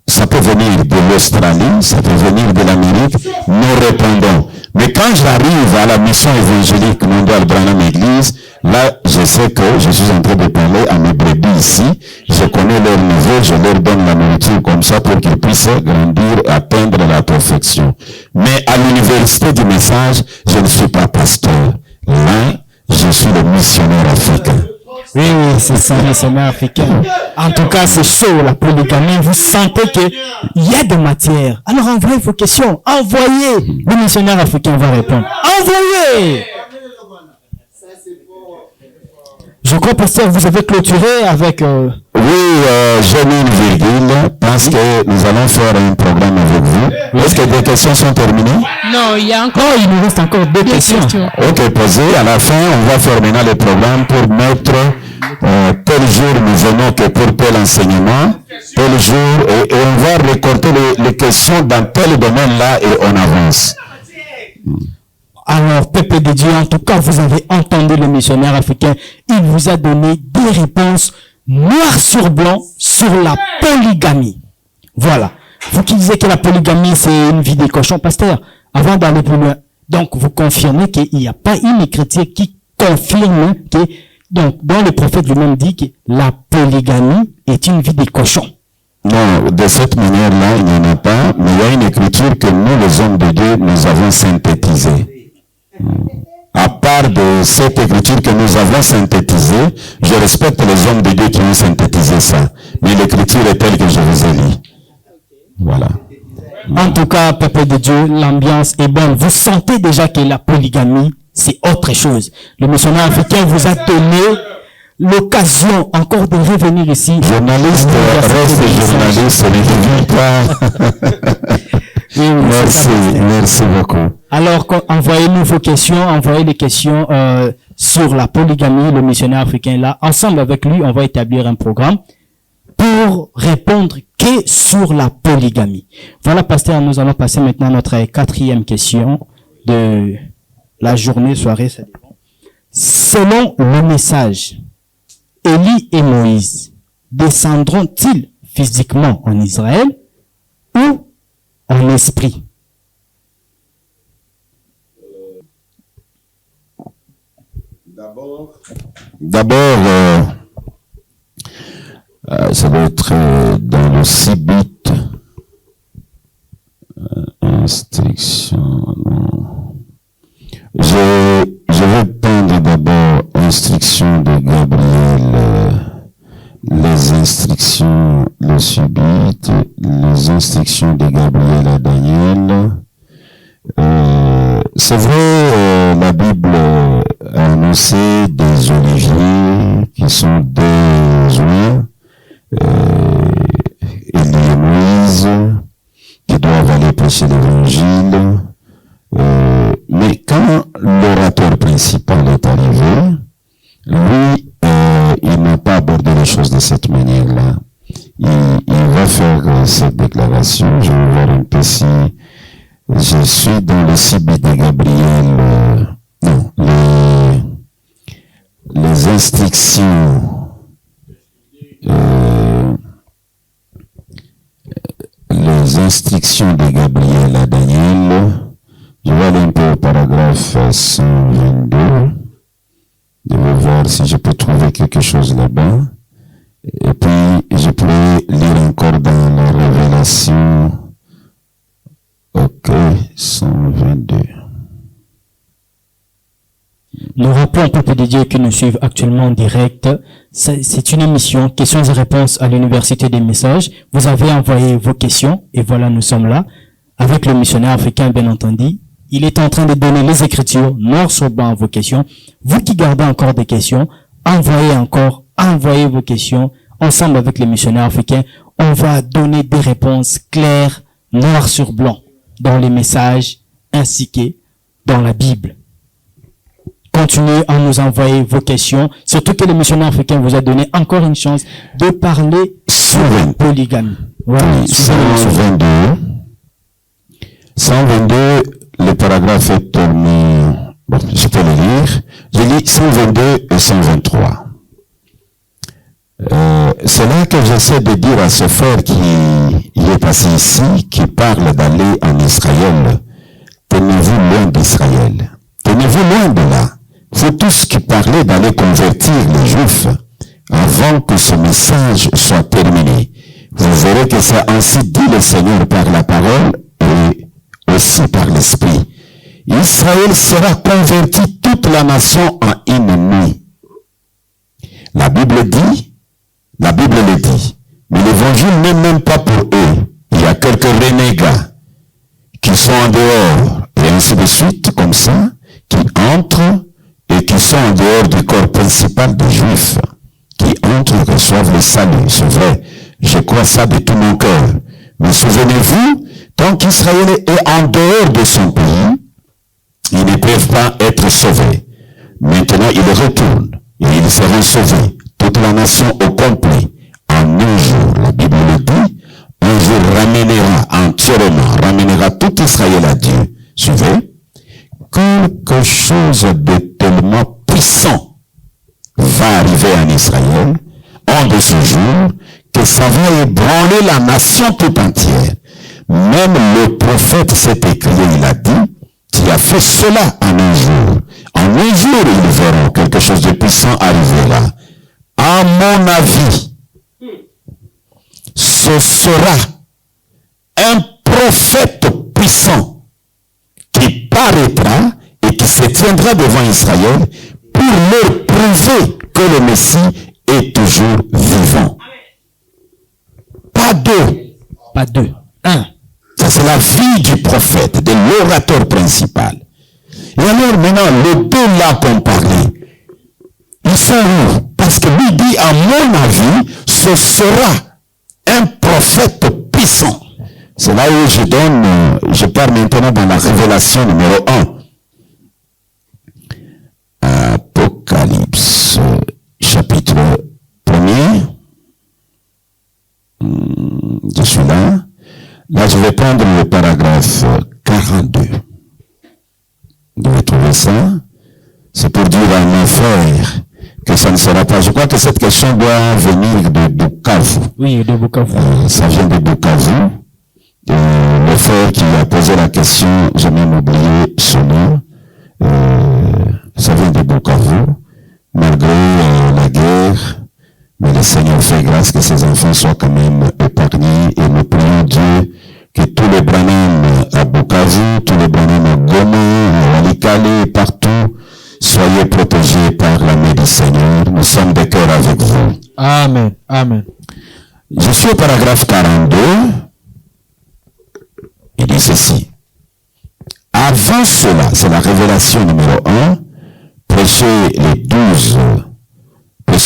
Ça peut venir de l'Australie, ça peut venir de l'Amérique. Nous répondons. Mais quand j'arrive à la mission évangélique mondiale Branham Église, là, je sais que je suis en train de parler à mes brebis ici. Je connais leur niveau, je leur donne la nourriture comme ça pour qu'ils puissent grandir et atteindre la perfection. Mais à l'université du message, je ne suis pas pasteur. Là, je suis le missionnaire africain. Oui, c'est ça, le missionnaire africain. En tout cas, c'est chaud, la polygamie. Vous sentez qu'il y a de matière. Alors, envoyez vos questions. Envoyez. Le missionnaire africain va répondre. Envoyez. Je crois, pasteur, vous avez clôturé avec... Oui, j'ai mis une virgule parce parce que nous allons faire un programme avec vous. Est-ce que des questions sont terminées? Non, il y a encore. Oh, il nous reste encore deux questions. Ok, posez. À la fin, on va faire maintenant le programme pour mettre tel jour nous venons que pour tel enseignement, tel jour, et on va récolter les questions dans tel domaine-là et on avance. Alors, peuple de Dieu, en tout cas, vous avez entendu le missionnaire africain. Il vous a donné des réponses noir sur blanc sur la polygamie. Voilà. Vous qui disiez que la polygamie, c'est une vie des cochons, pasteur, avant d'aller plus loin. Donc, vous confirmez qu'il n'y a pas une écriture qui confirme que, donc, dont le prophète lui-même dit que la polygamie est une vie des cochons. Non, de cette manière-là, il n'y en a pas, mais il y a une écriture que nous, les hommes de Dieu, nous avons synthétisée. À part de cette écriture que nous avons synthétisée, je respecte les hommes de Dieu qui ont synthétisé ça. Mais l'écriture est telle que je vous ai dit. Voilà. En tout cas, peuple de Dieu, l'ambiance est bonne. Vous sentez déjà que la polygamie, c'est autre chose. Le missionnaire africain vous a donné l'occasion encore de revenir ici. Journaliste, reste journaliste, ne pas. Oui, Merci beaucoup. Alors, envoyez-nous vos questions, envoyez les questions sur la polygamie, le missionnaire africain là. Ensemble avec lui, on va établir un programme pour répondre que sur la polygamie. Voilà, pasteur, nous allons passer maintenant à notre quatrième question de la journée, soirée, ça dépend. Selon le message, Élie et Moïse descendront-ils physiquement en Israël ou en esprit? D'abord, ça doit être dans le Sibit. Instruction, non. Je vais prendre d'abord instruction de Gabriel, les instructions, le Sibit, les instructions de Gabriel à Daniel. C'est vrai, la Bible a annoncé des oliviers qui sont des joints, Élie et Moïse, qui doivent aller prêcher l'évangile. Mais quand l'orateur principal est arrivé, lui, il n'a pas abordé les choses de cette manière-là. Il va faire cette déclaration. Je vais voir un peu si je suis dans le Sibit de Gabriel, non, les instructions, les instructions de Gabriel à Daniel. Je vais aller un peu au paragraphe 122. Je vais voir si je peux trouver quelque chose là-bas. Et puis, je pourrais lire encore dans la Révélation. Ok, 122. Nous rappelons au peuple de Dieu qui nous suivent actuellement en direct. C'est une émission questions et réponses à l'Université des Messages. Vous avez envoyé vos questions et voilà, nous sommes là avec le missionnaire africain, bien entendu. Il est en train de donner les écritures noir sur blanc à vos questions. Vous qui gardez encore des questions, envoyez vos questions. Ensemble avec les missionnaires africains, on va donner des réponses claires, noir sur blanc, dans les messages ainsi que dans la Bible. Continuez à nous envoyer vos questions, surtout que le missionnaire africain vous a donné encore une chance de parler sur la polygamie. Voilà, oui, 122, le paragraphe est tourné, bon, je peux le lire. Je lis 122 et 123. C'est là que j'essaie de dire à ce frère qui est passé ici, qui parle d'aller en Israël. Tenez-vous loin d'Israël. Tenez-vous loin de là. Vous tous qui parlez d'aller convertir les Juifs avant que ce message soit terminé. Vous verrez que c'est ainsi dit le Seigneur par la parole et aussi par l'Esprit. Israël sera converti, toute la nation en ennemi. La Bible le dit, mais l'évangile n'est même pas pour eux. Il y a quelques renégats qui sont en dehors, et ainsi de suite, comme ça, qui entrent et qui sont en dehors du corps principal des Juifs, qui entrent et reçoivent le salut. C'est vrai, Je crois ça de tout mon cœur. Mais souvenez-vous, tant qu'Israël est en dehors de son pays, ils ne peuvent pas être sauvés. Maintenant, ils retournent et ils seront sauvés. Toute la nation au complet. En un jour, la Bible le dit, un jour ramènera tout Israël à Dieu. Suivez. Quelque chose de tellement puissant va arriver en Israël, en de ce jour, que ça va ébranler la nation tout entière. Même le prophète s'est écrié, il a dit, tu as fait cela en un jour. En un jour, ils verront quelque chose de puissant arriver là. À mon avis, ce sera un prophète puissant qui paraîtra et qui se tiendra devant Israël pour leur prouver que le Messie est toujours vivant. Pas deux. Pas deux. Un. Ça, c'est la vie du prophète, de l'orateur principal. Et alors, maintenant, les deux là qu'on parlait, ils sont où? Parce que lui dit, à mon avis, ce sera un prophète puissant. C'est là où je pars maintenant dans la révélation numéro 1. Apocalypse, chapitre 1er. Je suis là. Là, je vais prendre le paragraphe 42. Vous devez trouver ça. C'est pour dire à mes frères que ça ne sera pas. Je crois que cette question doit venir de Bukavu. Oui, de Bukavu. Ça vient de Bukavu. Le frère qui a posé la question, j'ai même oublié son nom. Ça vient de Bukavu. Malgré la guerre, mais le Seigneur fait grâce que ses enfants soient quand même épargnés. Et nous prions Dieu que tous les Branham à Bukavu, tous les Branham à Goma, à Walikale, partout, soyez protégés par la main du Seigneur. Nous sommes de cœur avec vous. Amen. Amen. Je suis au paragraphe 42. Il dit ceci. Avant cela, c'est la révélation numéro 1, prêché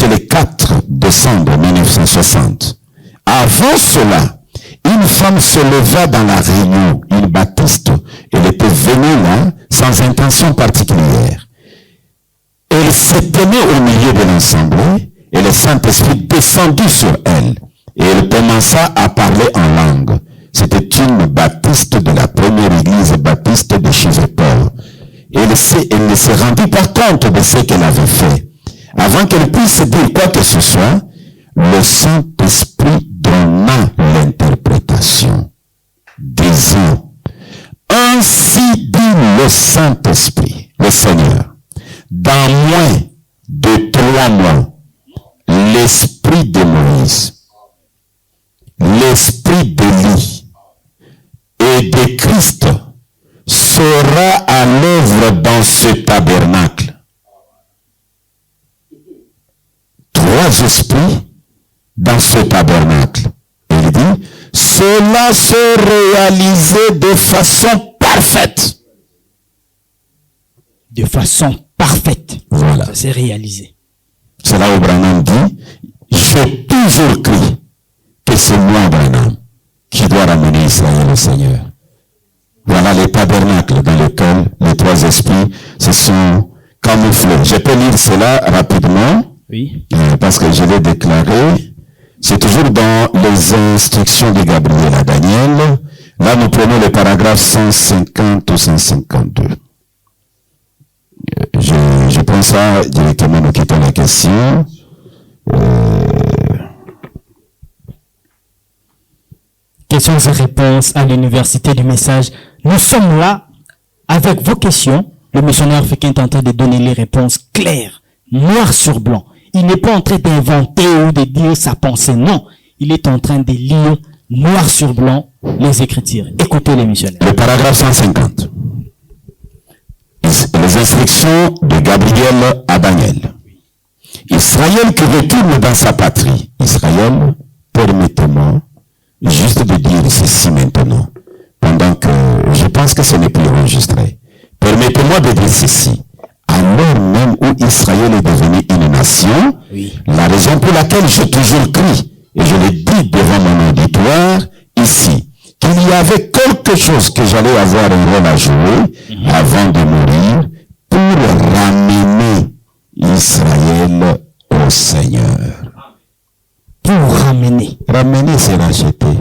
le 4 décembre 1960. Avant cela, une femme se leva dans la réunion, une baptiste. Elle était venue là sans intention particulière. Elle se tenait au milieu de l'assemblée et le Saint-Esprit descendit sur elle. Et elle commença à parler en langue. C'était une baptiste de la première église baptiste de Chiveport. Elle ne se rendit pas compte de ce qu'elle avait fait. Avant qu'elle puisse dire quoi que ce soit, le Saint-Esprit donna l'interprétation, disant, ainsi dit le Saint-Esprit, le Seigneur, dans moins de 3 mois, l'esprit de Moïse, l'esprit d'Élie et de Christ sera à l'œuvre dans ce tabernacle. 3 esprits dans ce tabernacle. Il dit, cela se réalisait de façon parfaite. De façon parfaite. Voilà. Ça s'est réalisé. C'est là où Branham dit, j'ai toujours cru que c'est moi, Branham, qui dois ramener Israël au Seigneur. Voilà les tabernacles dans lesquels les 3 esprits se sont camouflés. Je peux lire cela rapidement. Oui. Parce que je l'ai déclaré. C'est toujours dans les instructions de Gabriel à Daniel. Là, nous prenons le paragraphe 150 ou 152. Je prends ça directement, nous quittons la question. Questions et réponses à l'université du message. Nous sommes là avec vos questions. Le missionnaire Fékin est en train de donner les réponses claires, noir sur blanc. Il n'est pas en train d'inventer ou de dire sa pensée. Non, il est en train de lire noir sur blanc les Écritures. Écoutez les missionnaires. Le paragraphe 150. Les instructions de Gabriel à Daniel. Israël qui retourne dans sa patrie. Israël, permettez-moi juste de dire ceci maintenant, pendant que je pense que ce n'est plus enregistré. Permettez-moi de dire ceci. Alors même où Israël est devenu une nation, Oui. la raison pour laquelle j'ai toujours cru et je l'ai dit devant mon auditoire ici, qu'il y avait quelque chose que j'allais avoir un rôle à jouer avant de mourir pour ramener Israël au Seigneur. Pour ramener. Ramener, c'est racheter.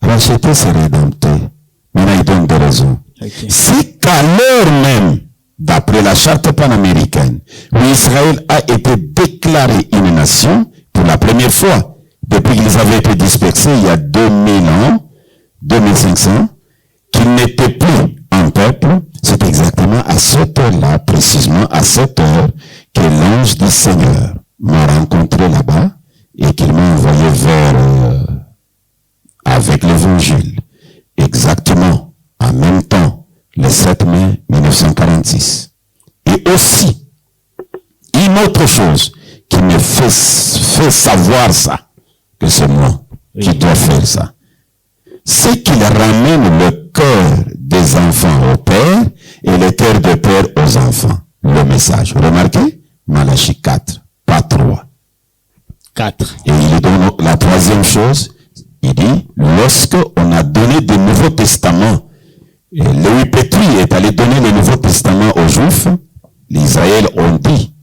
Racheter, c'est rédempter. Maintenant, il donne des raisons. Okay. C'est qu'à l'heure même, d'après la charte panaméricaine, où Israël a été déclaré une nation pour la première fois, depuis qu'ils avaient été dispersés il y a 2000 ans, 2500, qu'ils n'étaient plus un peuple, c'est exactement à cette heure-là, précisément à cette heure, que l'ange du Seigneur m'a rencontré là-bas et qu'il m'a envoyé vers avec l'évangile. Exactement en même temps, le 7 mai 1946. Et aussi, une autre chose qui me fait savoir ça, que c'est moi qui dois faire ça, c'est qu'il ramène le cœur des enfants au père et le cœur des pères aux enfants. Le message. Remarquez? Malachie 4, pas 3. 4. Et il donne la troisième chose. Il dit, lorsque on a donné des Nouveaux Testaments, et Lévi Pétri est allé donner le Nouveau Testament aux Juifs, les Israël ont dit,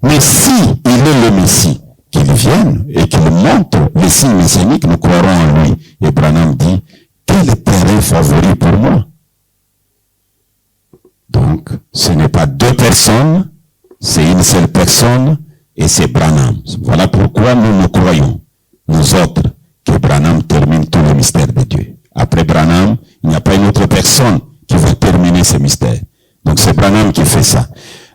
mais si il est le Messie, qu'il vienne et qu'il montre les signes messianiques, nous croirons en lui. Et Branham dit, quel terrain favori pour moi? Donc, ce n'est pas deux personnes, c'est une seule personne, et c'est Branham. Voilà pourquoi nous croyons, nous autres, que Branham termine tout le mystère de Dieu. Après Branham, il n'y a pas une autre personne qui va terminer ce mystère. Donc c'est Branham qui fait ça.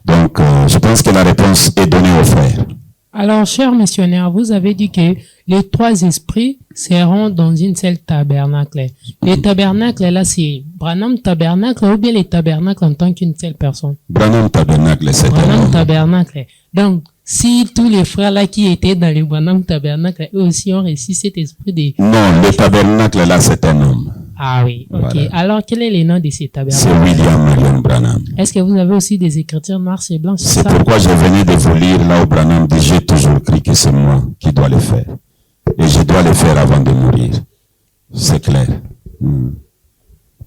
Donc je pense que la réponse est donnée aux frères. Alors, cher missionnaire, vous avez dit que les trois esprits seront dans une seule tabernacle. Les tabernacles, là, c'est Branham tabernacle ou bien les tabernacles en tant qu'une seule personne? Branham tabernacle, c'est Branham tabernacle. Donc, si tous les frères là qui étaient dans le Branham tabernacle, eux aussi ont reçu cet esprit de... Non, le tabernacle là, c'est un homme. Ah oui, ok. Voilà. Alors, quel est le nom de ces tabernacles? C'est William Marion Branham. Est-ce que vous avez aussi des écritures noires et blanches sur C'est ça? pourquoi je venais de vous lire là où Branham dit, j'ai toujours cru que c'est moi qui dois le faire. Et je dois le faire avant de mourir. C'est clair.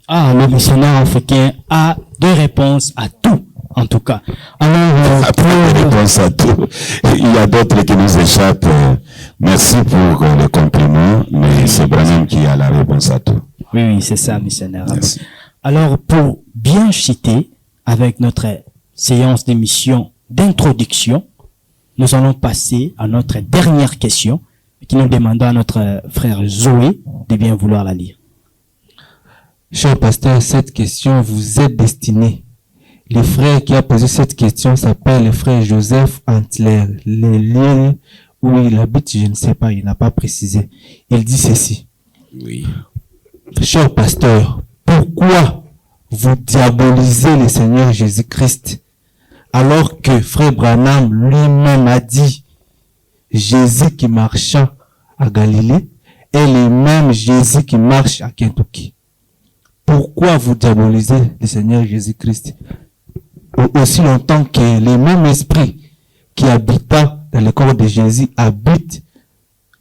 Ah, le missionnaire africain a deux réponses à tout, en tout cas. Alors, Après les réponses à tout, il y a d'autres qui nous échappent. Merci pour le compliment, mais c'est Branham qui a la réponse à tout. oui, c'est ça, missionnaire. Merci. Alors, pour bien citer, avec notre séance d'émission d'introduction, nous allons passer à notre dernière question, qui nous demandons à notre frère Zoé de bien vouloir la lire. Cher pasteur, cette question vous est destinée. Le frère qui a posé cette question s'appelle le frère Joseph Antler. Le lieu où il habite, je ne sais pas, il n'a pas précisé. Il dit ceci. Oui. Cher pasteur, pourquoi vous diabolisez le Seigneur Jésus-Christ alors que frère Branham lui-même a dit Jésus qui marcha à Galilée est le même Jésus qui marche à Kentucky? Pourquoi vous diabolisez le Seigneur Jésus-Christ aussi longtemps que le même esprit qui habita dans le corps de Jésus habite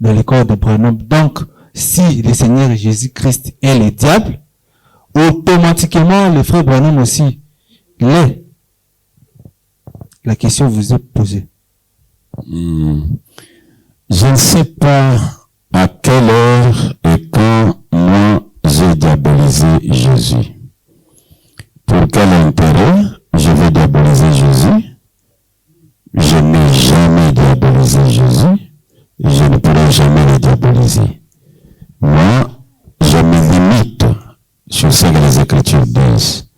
dans le corps de Branham? Donc, si le Seigneur Jésus-Christ est le diable, automatiquement le frère Branham aussi l'est. La question vous est posée. Je ne sais pas à quelle heure et quand moi j'ai diabolisé Jésus. Pour quel intérêt je vais diaboliser Jésus? Je n'ai jamais diabolisé Jésus et je ne pourrai jamais le diaboliser. Moi, je me limite sur ce que les Écritures disent.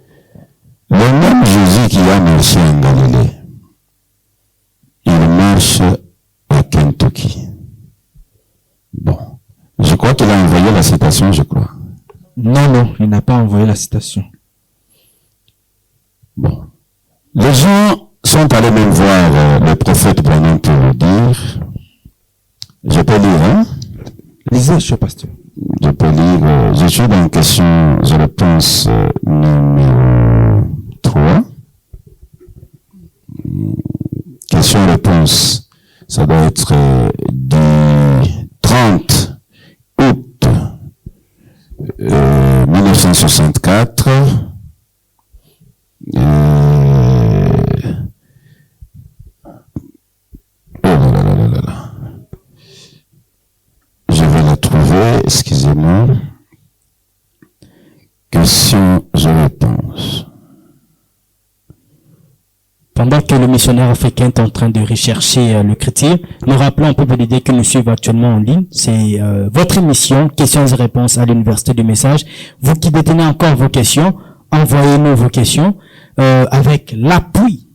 Le même Jésus qui a marché en Galilée, il marche à Kentucky. Bon. Je crois qu'il a envoyé la citation, je crois. Non, il n'a pas envoyé la citation. Bon. Les gens sont allés même voir le prophète Branham pour lui dire, je peux lire, hein? Lisez, cher pasteur. Je peux lire, je suis dans question, je réponse numéro 3. Question-réponse, ça doit être excusez-moi, questions et réponses. Pendant que le missionnaire africain est en train de rechercher l'écriture, nous rappelons un peu de l'idée que nous suivons actuellement en ligne. C'est votre émission, questions et réponses à l'Université du Message. Vous qui détenez encore vos questions, envoyez-nous vos questions avec l'appui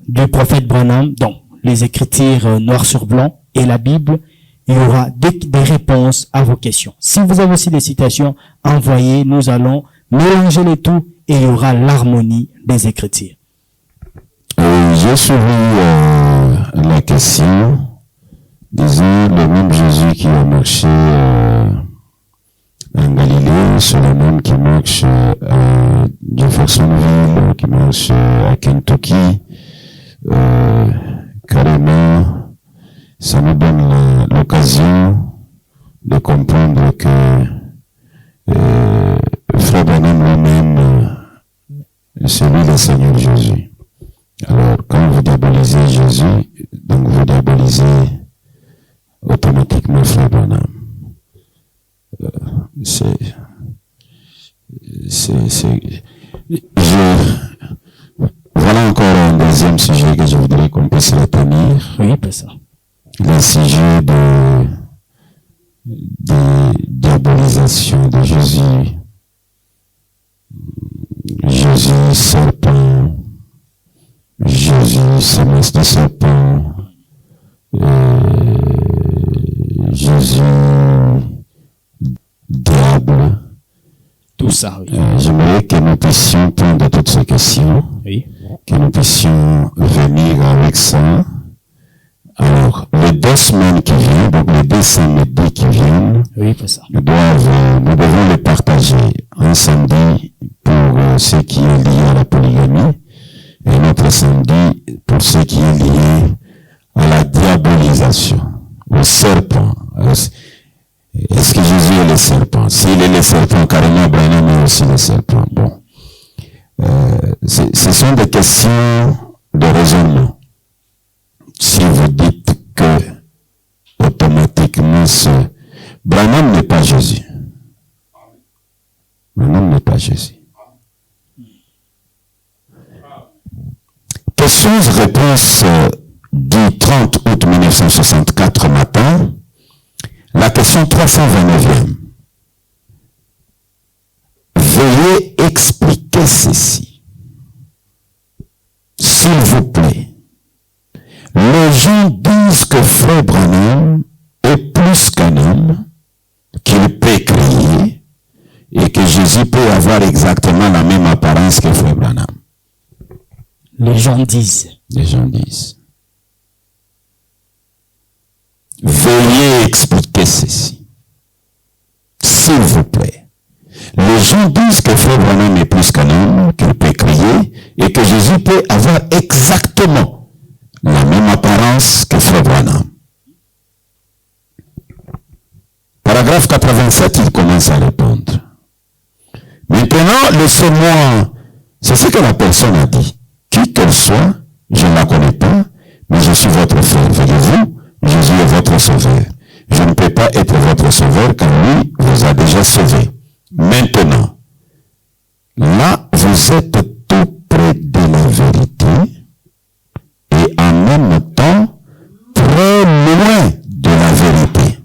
du prophète Branham, donc les écritures noir sur blanc et la Bible. Il y aura des réponses à vos questions. Si vous avez aussi des citations, envoyez, nous allons mélanger le tout et il y aura l'harmonie des écritures. J'ai suivi la question, disant le même Jésus qui a marché en Galilée, c'est le même qui marche à Jeffersonville, qui marche à Kentucky. Carrément, ça nous donne l'occasion de comprendre que Frère Branham lui-même, c'est lui le Seigneur Jésus. Alors, quand vous diabolisez Jésus, donc vous diabolisez automatiquement Frère Branham. Voilà encore un deuxième sujet que je voudrais qu'on puisse retenir. Oui, pas ça. Le sujet de diabolisation de Jésus. Jésus, serpent. Jésus, semence de serpent. Jésus, diable. Tout ça, oui. J'aimerais que nous puissions prendre toutes ces questions, Oui. que nous puissions venir avec ça. Alors, les 2 semaines qui viennent, donc les 2 samedis qui viennent, Oui, pas ça. nous devons les partager. Un samedi pour ce qui est lié à la polygamie, et notre samedi pour ce qui est lié à la diabolisation, au serpent. Est-ce que Jésus est le serpent? S'il est le serpent, carrément, Branham est aussi le serpent. Bon. Ce sont des questions de raisonnement. Si vous dites que automatiquement Branham n'est pas Jésus. Branham n'est pas Jésus. Questions-réponses du 30 août 1964 matin. La question 329e. Veuillez expliquer ceci. S'il vous plaît. Les gens disent que Frère Branham est plus qu'un homme, qu'il peut crier, et que Jésus peut avoir exactement la même apparence que Frère Branham. Les gens disent. Les gens disent. Veuillez expliquer ceci. S'il vous plaît. Les gens disent que Frère Branham est plus qu'un homme, qu'il peut crier, et que Jésus peut avoir exactement la même apparence que Frère Branham. Paragraphe 87, il commence à répondre. Maintenant, laissez-moi, c'est ce que la personne a dit. Qui qu'elle soit, je ne la connais pas, mais je suis votre frère. Voyez-vous, Jésus est votre sauveur. Je ne peux pas être votre sauveur car lui vous a déjà sauvé. Maintenant, là, vous êtes tout près de la vérité et en même temps très loin de la vérité.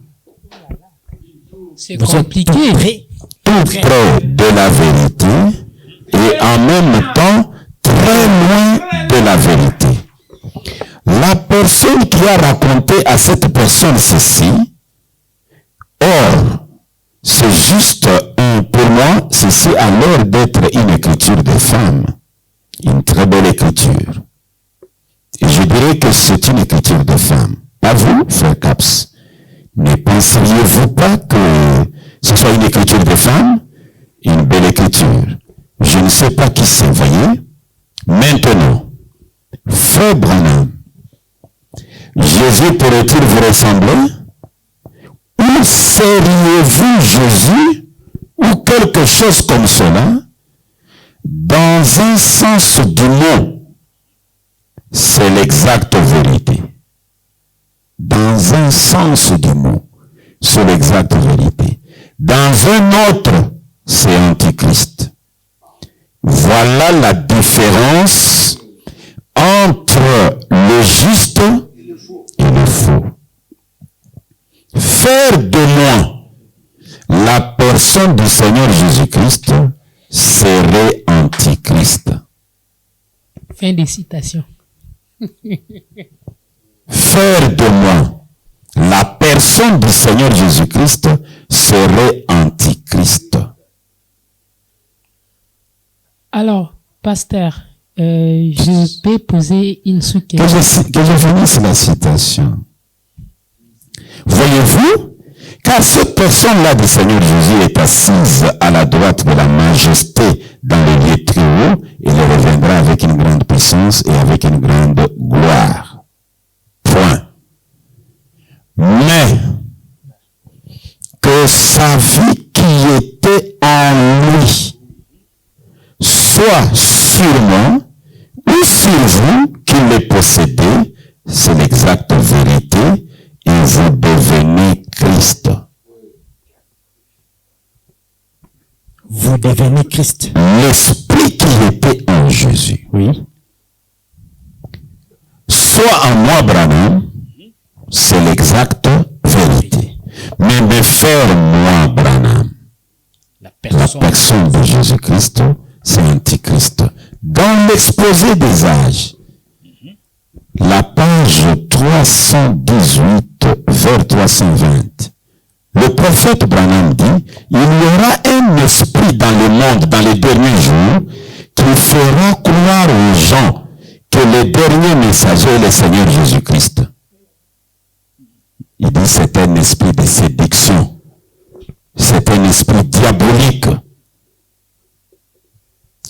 C'est compliqué. Tout près de la vérité et en même temps très loin de la vérité. La personne qui a raconté à cette personne ceci, or, c'est juste pour moi, ceci a l'air d'être une écriture de femme, une très belle écriture. Et je dirais que c'est une écriture de femme. Pas vous, frère Caps, ne penseriez-vous pas que ce soit une écriture de femme, une belle écriture? Je ne sais pas qui c'est, voyez. Maintenant, Frère Branham, Jésus pourrait-il vous ressembler? Ou seriez-vous Jésus ou quelque chose comme cela? Dans un sens du mot, c'est l'exacte vérité. Dans un sens du mot, c'est l'exacte vérité. Dans un autre, c'est Antichrist. Voilà la différence entre le juste et le faux. Faire de moi la personne du Seigneur Jésus-Christ serait Antichrist. Fin des citations. Faire de moi la personne du Seigneur Jésus-Christ serait Antichrist. Alors, pasteur, je peux poser une sous-question. Que je finisse la citation. Voyez-vous, car cette personne-là du Seigneur Jésus est assise à la droite de la majesté dans les lieux très hauts, et il reviendra avec une grande puissance et avec une grande gloire. Point. Mais que sa vie qui était en lui soit sur moi ou sur vous qui les possédez, c'est l'exacte vérité, et vous devenez Christ. Vous devenez Christ. L'esprit qui était en Jésus. Oui. Soit en moi, Branham, c'est l'exacte vérité. Mais me faire moi, Branham, La la personne de Jésus-Christ, c'est Antichrist. Dans l'exposé des âges, la page 318 vers 320, le prophète Branham dit, il y aura un esprit dans le monde, dans les derniers jours, qui fera croire aux gens que le dernier messager est le Seigneur Jésus-Christ. Il dit, c'est un esprit de séduction. C'est un esprit diabolique.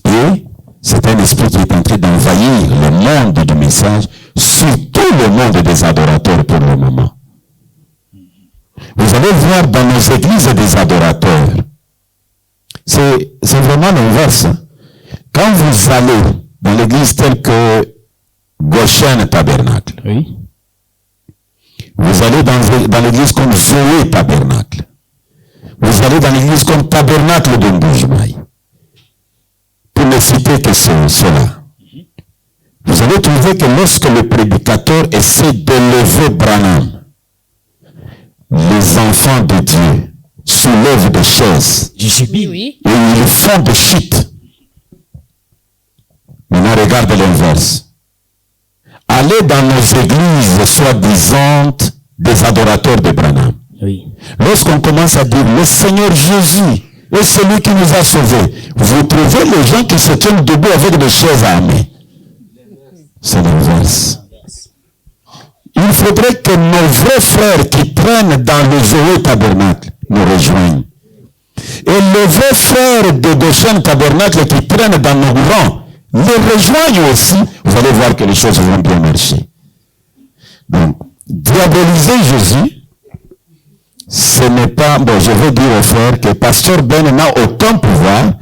Et c'est un esprit qui est en train d'envahir le monde du message, surtout le monde des adorateurs pour le moment. Vous allez voir dans nos églises des adorateurs, c'est vraiment l'inverse. Quand vous allez dans l'église telle que Goshen Tabernacle, Oui. vous allez dans l'église comme Zoé Tabernacle, vous allez dans l'église comme Tabernacle de Mbujmaï, pour ne citer que cela. Vous allez trouver que lorsque le prédicateur essaie d'élever Branham, les enfants de Dieu soulèvent des chaises Oui. et ils font des chutes. Maintenant, regarde l'inverse. Allez dans nos églises soi-disant des adorateurs de Branham. Oui. Lorsqu'on commence à dire le Seigneur Jésus est celui qui nous a sauvés, vous trouvez les gens qui se tiennent debout avec des chaises à main. C'est l'inverse. Il faudrait que nos vrais frères qui prennent dans le Zoé Tabernacle nous rejoignent. Et les vrais frères de Goshen Tabernacle qui prennent dans nos rangs les rejoignent aussi. Vous allez voir que les choses vont bien marcher. Donc, diaboliser Jésus, ce n'est pas, bon, je veux dire aux frères que Pasteur Ben n'a aucun pouvoir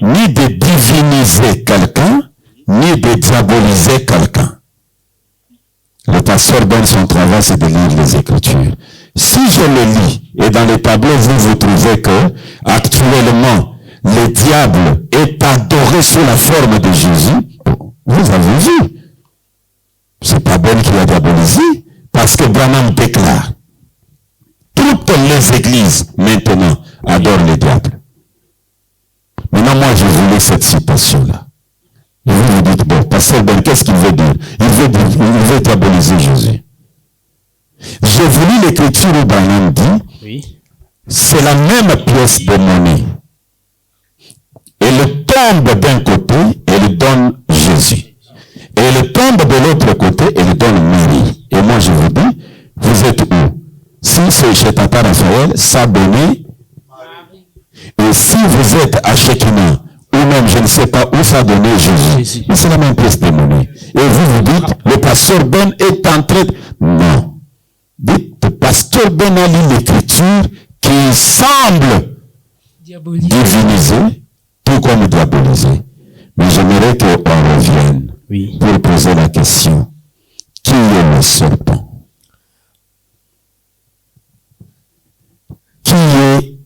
ni de diviniser quelqu'un, ni de diaboliser quelqu'un. Le pasteur Ben, son travail, c'est de lire les Écritures. Si je le lis, et dans les tableaux, vous trouvez que, actuellement, le diable est adoré sous la forme de Jésus, vous avez vu. C'est pas Ben qui a diabolisé, parce que Branham déclare, toutes les églises, maintenant, adorent le diable. Maintenant, moi, je voulais cette citation-là. Et vous vous dites, bon, pasteur Ben, qu'est-ce qu'il veut dire? Il veut diaboliser Jésus. J'ai voulu l'écriture où Branham dit, Oui. c'est la même pièce de monnaie. Elle tombe d'un côté, elle donne Jésus. Et elle tombe de l'autre côté, elle donne Marie. Et moi je vous dis, vous êtes où? Si c'est chez Tata Raphaël, ça donnait. Et si vous êtes à Shekinah, ou même je ne sais pas où ça donnait Jésus. Mais c'est la même pièce de monnaie. Et vous vous dites, le pasteur Ben est en train de... Non. Dites, le pasteur Ben a lu l'écriture qui semble diviniser, tout comme diaboliser. Mais j'aimerais qu'on revienne Oui. pour poser la question. Qui est le serpent? Qui est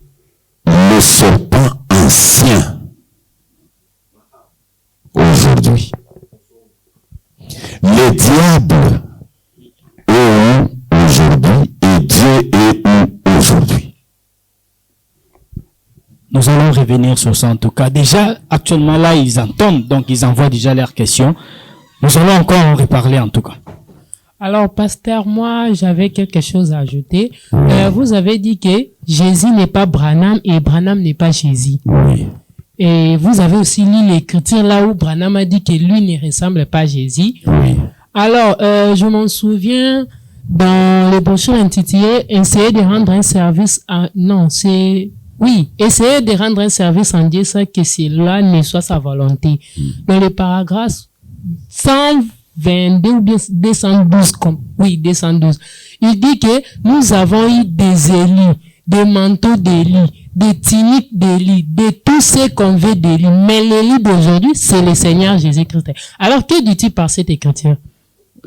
diable est où aujourd'hui et Dieu est où aujourd'hui? Nous allons revenir sur ça en tout cas. Déjà, actuellement là, ils entendent, donc ils envoient déjà leurs questions. Nous allons encore en reparler en tout cas. Alors, pasteur, moi, j'avais quelque chose à ajouter. Vous avez dit que Jésus n'est pas Branham et Branham n'est pas Jésus. Oui. Et vous avez aussi lu l'écriture là où Branham a dit que lui ne ressemble pas à Jésus. Oui. Alors, je m'en souviens dans le brochure intitulé « Essayer de rendre un service à... » Non, c'est... Oui, essayer de rendre un service en Dieu sans que cela ne soit sa volonté. Dans le paragraphe 122 ou bien 212, oui, 212, il dit que nous avons eu des élus, des manteaux d'Élie, des tuniques d'Élie, de tout ce qu'on veut d'Élie. Mais l'Élie d'aujourd'hui, c'est le Seigneur Jésus-Christ. Alors, que dit-il par cette écriture?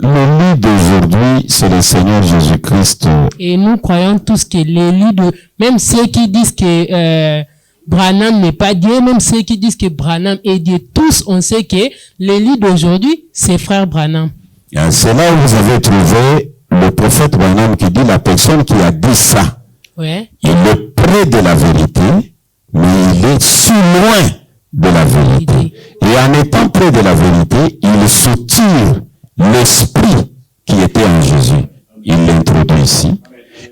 L'élu d'aujourd'hui, c'est le Seigneur Jésus-Christ. Et nous croyons tous que l'élu de... Même ceux qui disent que Branham n'est pas Dieu, même ceux qui disent que Branham est Dieu, tous on sait que l'élu d'aujourd'hui, c'est frère Branham. C'est là où vous avez trouvé le prophète Branham qui dit la personne qui a dit ça. Ouais. Il est près de la vérité, mais il est si loin de la vérité. Et en étant près de la vérité, il soutire l'esprit qui était en Jésus. Il l'introduit ici.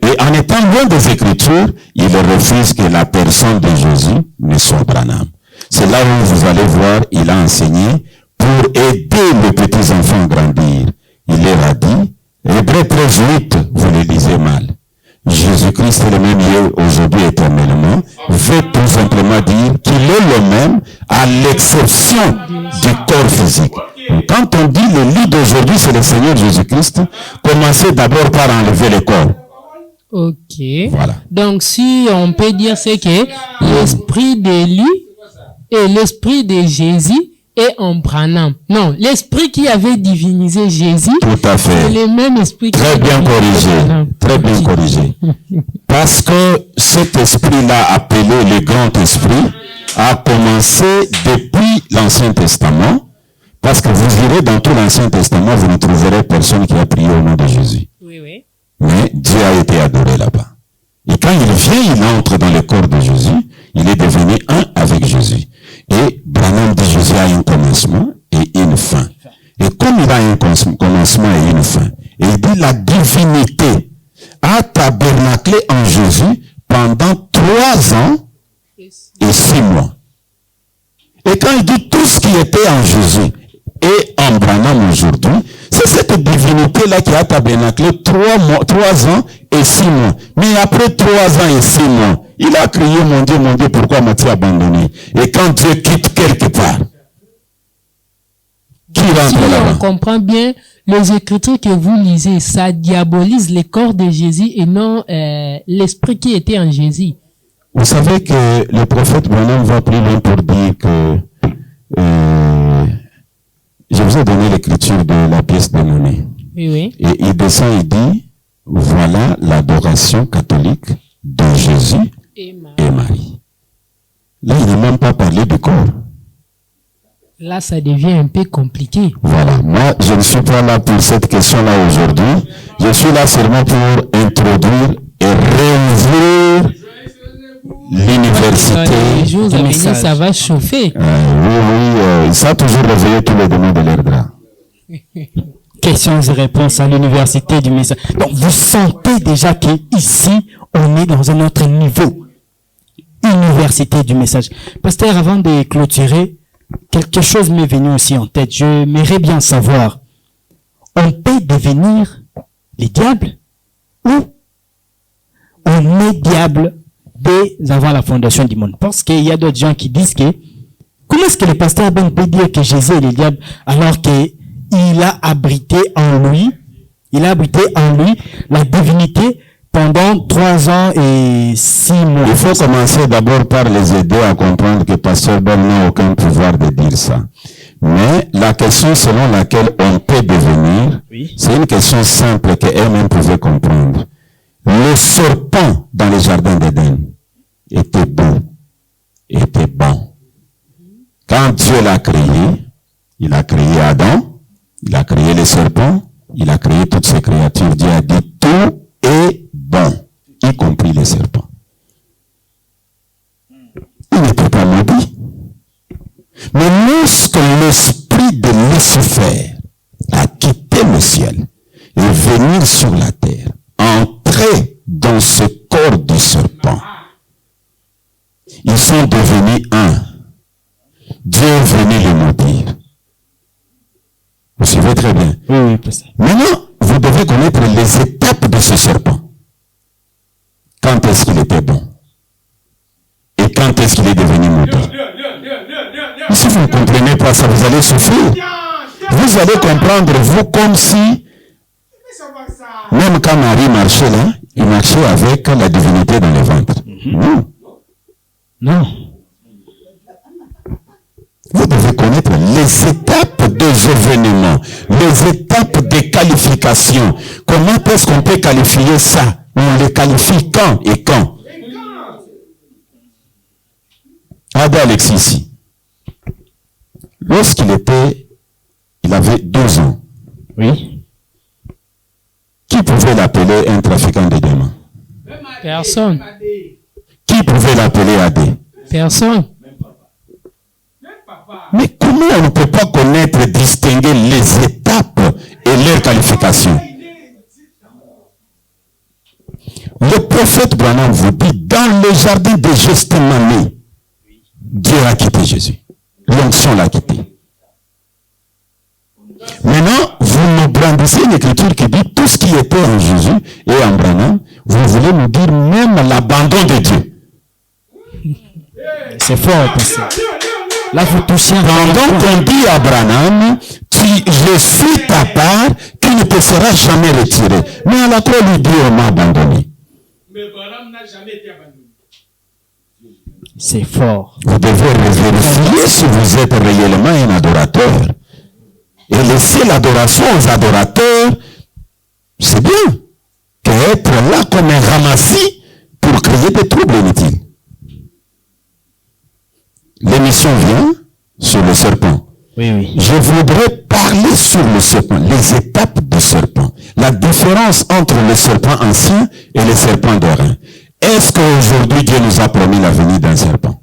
Et en étant loin des Écritures, il refuse que la personne de Jésus ne soit Branham. C'est là où vous allez voir, il a enseigné pour aider les petits enfants à grandir. Il leur a dit, Hébreux 13:8, vous le lisez mal. Jésus-Christ est le même hier, aujourd'hui, éternellement, veut tout simplement dire qu'il est le même à l'exception du corps physique. Quand on dit le lit d'aujourd'hui, c'est le Seigneur Jésus-Christ, commencez d'abord par enlever le corps. Ok. Voilà. Donc, si on peut dire, c'est que l'esprit d'Élie et l'esprit de Jésus est en Branham. Non, l'esprit qui avait divinisé Jésus, Tout à fait. c'est le même esprit qui Très bien avait corrigé. divinisé Branham. Très bien corrigé. Parce que cet esprit-là, appelé le grand esprit, a commencé depuis l'Ancien Testament. Parce que vous irez dans tout l'Ancien Testament, vous ne trouverez personne qui a prié au nom de Jésus. Oui, oui. Mais Dieu a été adoré là-bas. Et quand il vient, il entre dans le corps de Jésus, il est devenu un avec Jésus. Et Branham dit Jésus a un commencement et une fin. Et comme il a un commencement et une fin, et il dit la divinité a tabernaclé en Jésus pendant 3 ans et 6 mois. Et quand il dit tout ce qui était en Jésus et en Branham aujourd'hui, c'est cette divinité-là qui a tabernaclé 3 ans et 6 mois. Mais après 3 ans et 6 mois, il a crié, mon Dieu, pourquoi m'as-tu abandonné? Et quand Dieu quitte quelque part, qui rentre Si on là-bas? comprend bien, les écritures que vous lisez, ça diabolise le corps de Jésus et non l'esprit qui était en Jésus. Vous savez que le prophète Branham va plus loin pour dire que je vous ai donné l'écriture de la pièce de monnaie. Oui, oui. Et il descend et dit, voilà l'adoration catholique de Jésus et Marie. Là, il n'a même pas parlé du corps. Là, ça devient un peu compliqué. Voilà. Moi, je ne suis pas là pour cette question-là aujourd'hui. Je suis là seulement pour introduire et réouvrir l'université. Les jours à venir, ça va chauffer. Oui, ça a toujours réveillé tous les démons de l'air drap. Questions et réponses à l'université du message. Donc, vous sentez déjà qu'ici, on est dans un autre niveau. Université du message. Pasteur, avant de clôturer, quelque chose m'est venu aussi en tête. Je m'aimerais bien savoir, on peut devenir les diables ou on est diable dès avant la fondation du monde? Parce qu'il y a d'autres gens qui disent que comment est-ce que le pasteur Ben peut dire que Jésus est le diable alors qu'il a abrité en lui la divinité pendant 3 ans et 6 mois. Il faut commencer d'abord par les aider à comprendre que pasteur Ben n'a aucun pouvoir de dire ça. Mais la question selon laquelle on peut devenir, c'est une question simple qu'elle-même pouvait comprendre. Le serpent dans le jardin d'Éden était beau, était bon. Quand Dieu l'a créé, il a créé Adam, Il a créé les serpents, il a créé toutes ces créatures. Dieu a dit tout est bon, y compris les serpents. Il n'était pas maudit. Mais lorsque l'esprit de Lucifer a quitté le ciel et venu sur la terre, entré dans ce corps du serpent, ils sont devenus un. Dieu est venu les maudire. Vous suivez très bien. Oui, pasteur. Maintenant, vous devez connaître les étapes de ce serpent. Quand est-ce qu'il était bon? Et quand est-ce qu'il est devenu maudit? Si vous ne comprenez pas ça, vous allez souffrir. Vous allez comprendre, vous, comme si, même quand Marie marchait là, il marchait avec la divinité dans le ventre. Non. Non. Vous devez connaître les étapes des événements, les étapes des qualifications. Comment est-ce qu'on peut qualifier ça? On les qualifie quand et quand? Regardez Alexis ici. Il avait 12 ans. Oui. Qui pouvait l'appeler un trafiquant de diamants? Personne. Qui pouvait l'appeler AD? Personne. Mais comment on ne peut pas connaître, distinguer les étapes et leurs qualifications? Le prophète Branham vous dit, dans le jardin de Gethsémani, Dieu a quitté Jésus. L'onction l'a quitté. Maintenant, vous nous brandissez une écriture qui dit tout ce qui était en Jésus et en Branham, vous voulez nous dire même l'abandon de Dieu. C'est fort, pasteur. Là, vous touchez un Pendant qu'on dit à Branham, je suis ta part, qui ne te sera jamais retiré. Mais à la croix, lui dit, on m'a abandonné. Mais Branham n'a jamais été abandonné. C'est fort. Vous devez vérifier si vous êtes réellement un adorateur. Et laisser l'adoration aux adorateurs, c'est bien. Qu'être là comme un ramassis pour créer des troubles inutiles. L'émission vient sur le serpent. Oui, oui. Je voudrais parler sur le serpent, les étapes du serpent. La différence entre le serpent ancien et le serpent d'airain. Est-ce qu'aujourd'hui Dieu nous a promis la venue d'un serpent?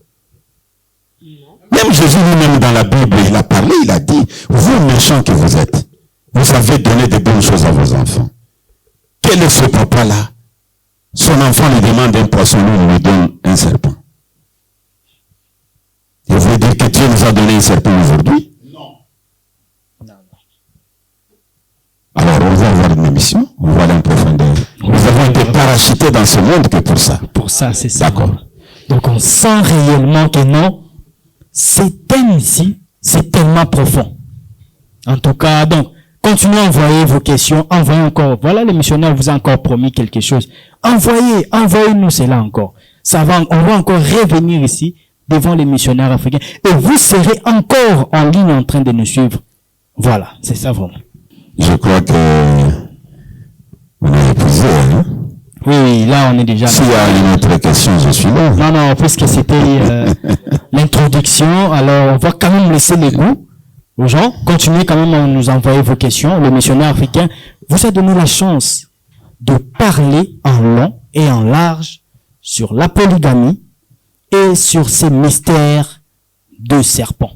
Même Jésus lui-même dans la Bible, il a parlé, il a dit, vous méchants que vous êtes, vous avez donné de bonnes choses à vos enfants. Quel est ce papa-là? Son enfant lui demande un poisson, lui donne un serpent. Et vous dire que Dieu nous a donné un serpent aujourd'hui? Non. Alors on va avoir une émission, on va aller en profondeur. Nous avons été parachutés dans ce monde que pour ça. Pour ça, c'est ça. D'accord. Donc, on sent réellement que non, ces thèmes ici, c'est tellement profond. En tout cas, donc, continuez à envoyer vos questions, envoyez encore. Voilà, le missionnaire vous a encore promis quelque chose. Envoyez-nous cela encore. Ça va, on va encore revenir ici devant les missionnaires africains et vous serez encore en ligne en train de nous suivre. Voilà, c'est ça vraiment. Je crois que on a épuisé, hein? Oui, là on est déjà... S'il y a une autre question, je suis là. Non, puisque c'était l'introduction, alors on va quand même laisser les goûts aux gens. Continuez quand même à nous envoyer vos questions. Le missionnaire africain vous a donné la chance de parler en long et en large sur la polygamie et sur ces mystères de serpent.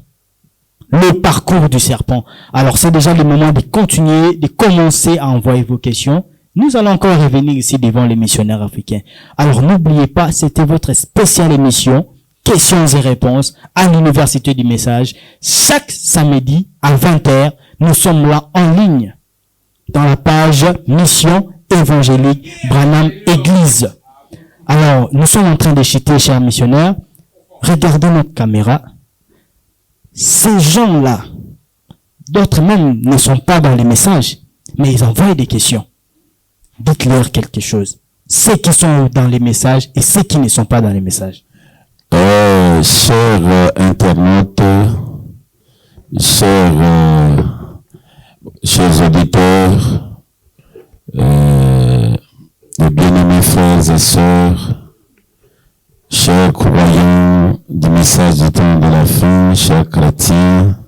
Le parcours du serpent. Alors c'est déjà le moment de continuer, de commencer à envoyer vos questions. Nous allons encore revenir ici devant les missionnaires africains. Alors n'oubliez pas, c'était votre spéciale émission, questions et réponses à l'Université du Message. Chaque samedi à 20h, nous sommes là en ligne dans la page Mission évangélique Branham Église. Alors, nous sommes en train de chuter, chers missionnaires. Regardez notre caméra. Ces gens-là, d'autres même ne sont pas dans les messages, mais ils envoient des questions. Dites-leur quelque chose. Ceux qui sont dans les messages et ceux qui ne sont pas dans les messages. Chers internautes, chers auditeurs, mes bien-aimés frères et sœurs, chers croyants du message du temps de la fin, chers chrétiens,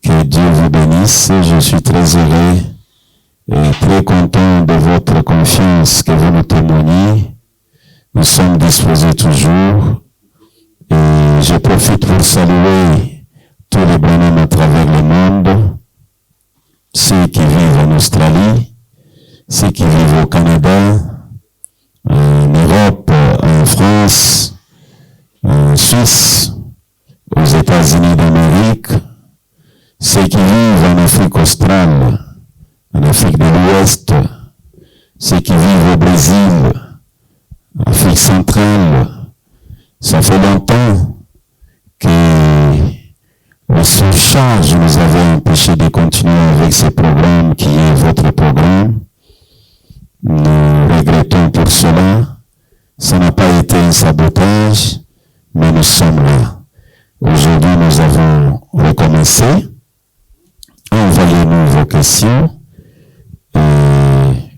que Dieu vous bénisse. bénisse. Je suis très heureux et très content de votre confiance que vous nous témoignez. Nous sommes disposés toujours. Et je profite pour saluer tous les bonhommes à travers le monde, ceux qui vivent en Australie, ceux qui vivent au Canada, en Europe, en France, en Suisse, aux États-Unis d'Amérique, ceux qui vivent en Afrique australe, en Afrique de l'Ouest, ceux qui vivent au Brésil, en Afrique centrale. Ça fait longtemps que le surcharge nous avait empêché de continuer avec ce programme qui est votre programme. Nous regrettons pour cela. Ça n'a pas été un sabotage, mais nous sommes là. Aujourd'hui, nous avons recommencé. Envoyez-nous vos questions. Et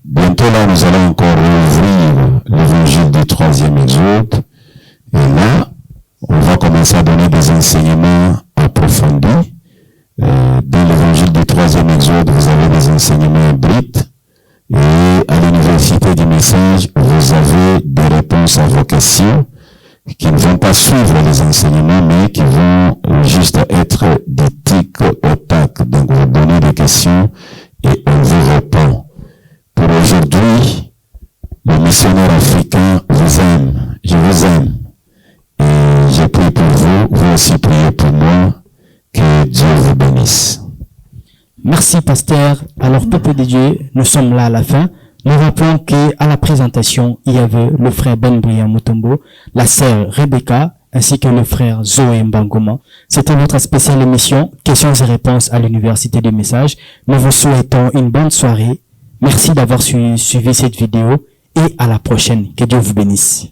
bientôt là, nous allons encore ouvrir l'évangile du 3e Exode. Et là, on va commencer à donner des enseignements approfondis. Dans l'évangile du 3e Exode, vous avez des enseignements hybrides. Et à l'université du message, vous avez des réponses à vos questions qui ne vont pas suivre les enseignements, mais qui vont juste être des tics au tac. Donc, vous donnez des questions et on vous répond. Pour aujourd'hui, le missionnaire africain vous aime. Je vous aime. Et je prie pour vous, vous aussi priez pour moi. Que Dieu vous bénisse. Merci, pasteur. Alors, peuple de Dieu, nous sommes là à la fin. Nous rappelons qu'à la présentation, il y avait le frère Ben Brian Mutombo, la sœur Rebecca, ainsi que le frère Zoé Mbangoma. C'était notre spéciale émission, questions et réponses à l'université des messages. Nous vous souhaitons une bonne soirée. Merci d'avoir suivi cette vidéo et à la prochaine. Que Dieu vous bénisse.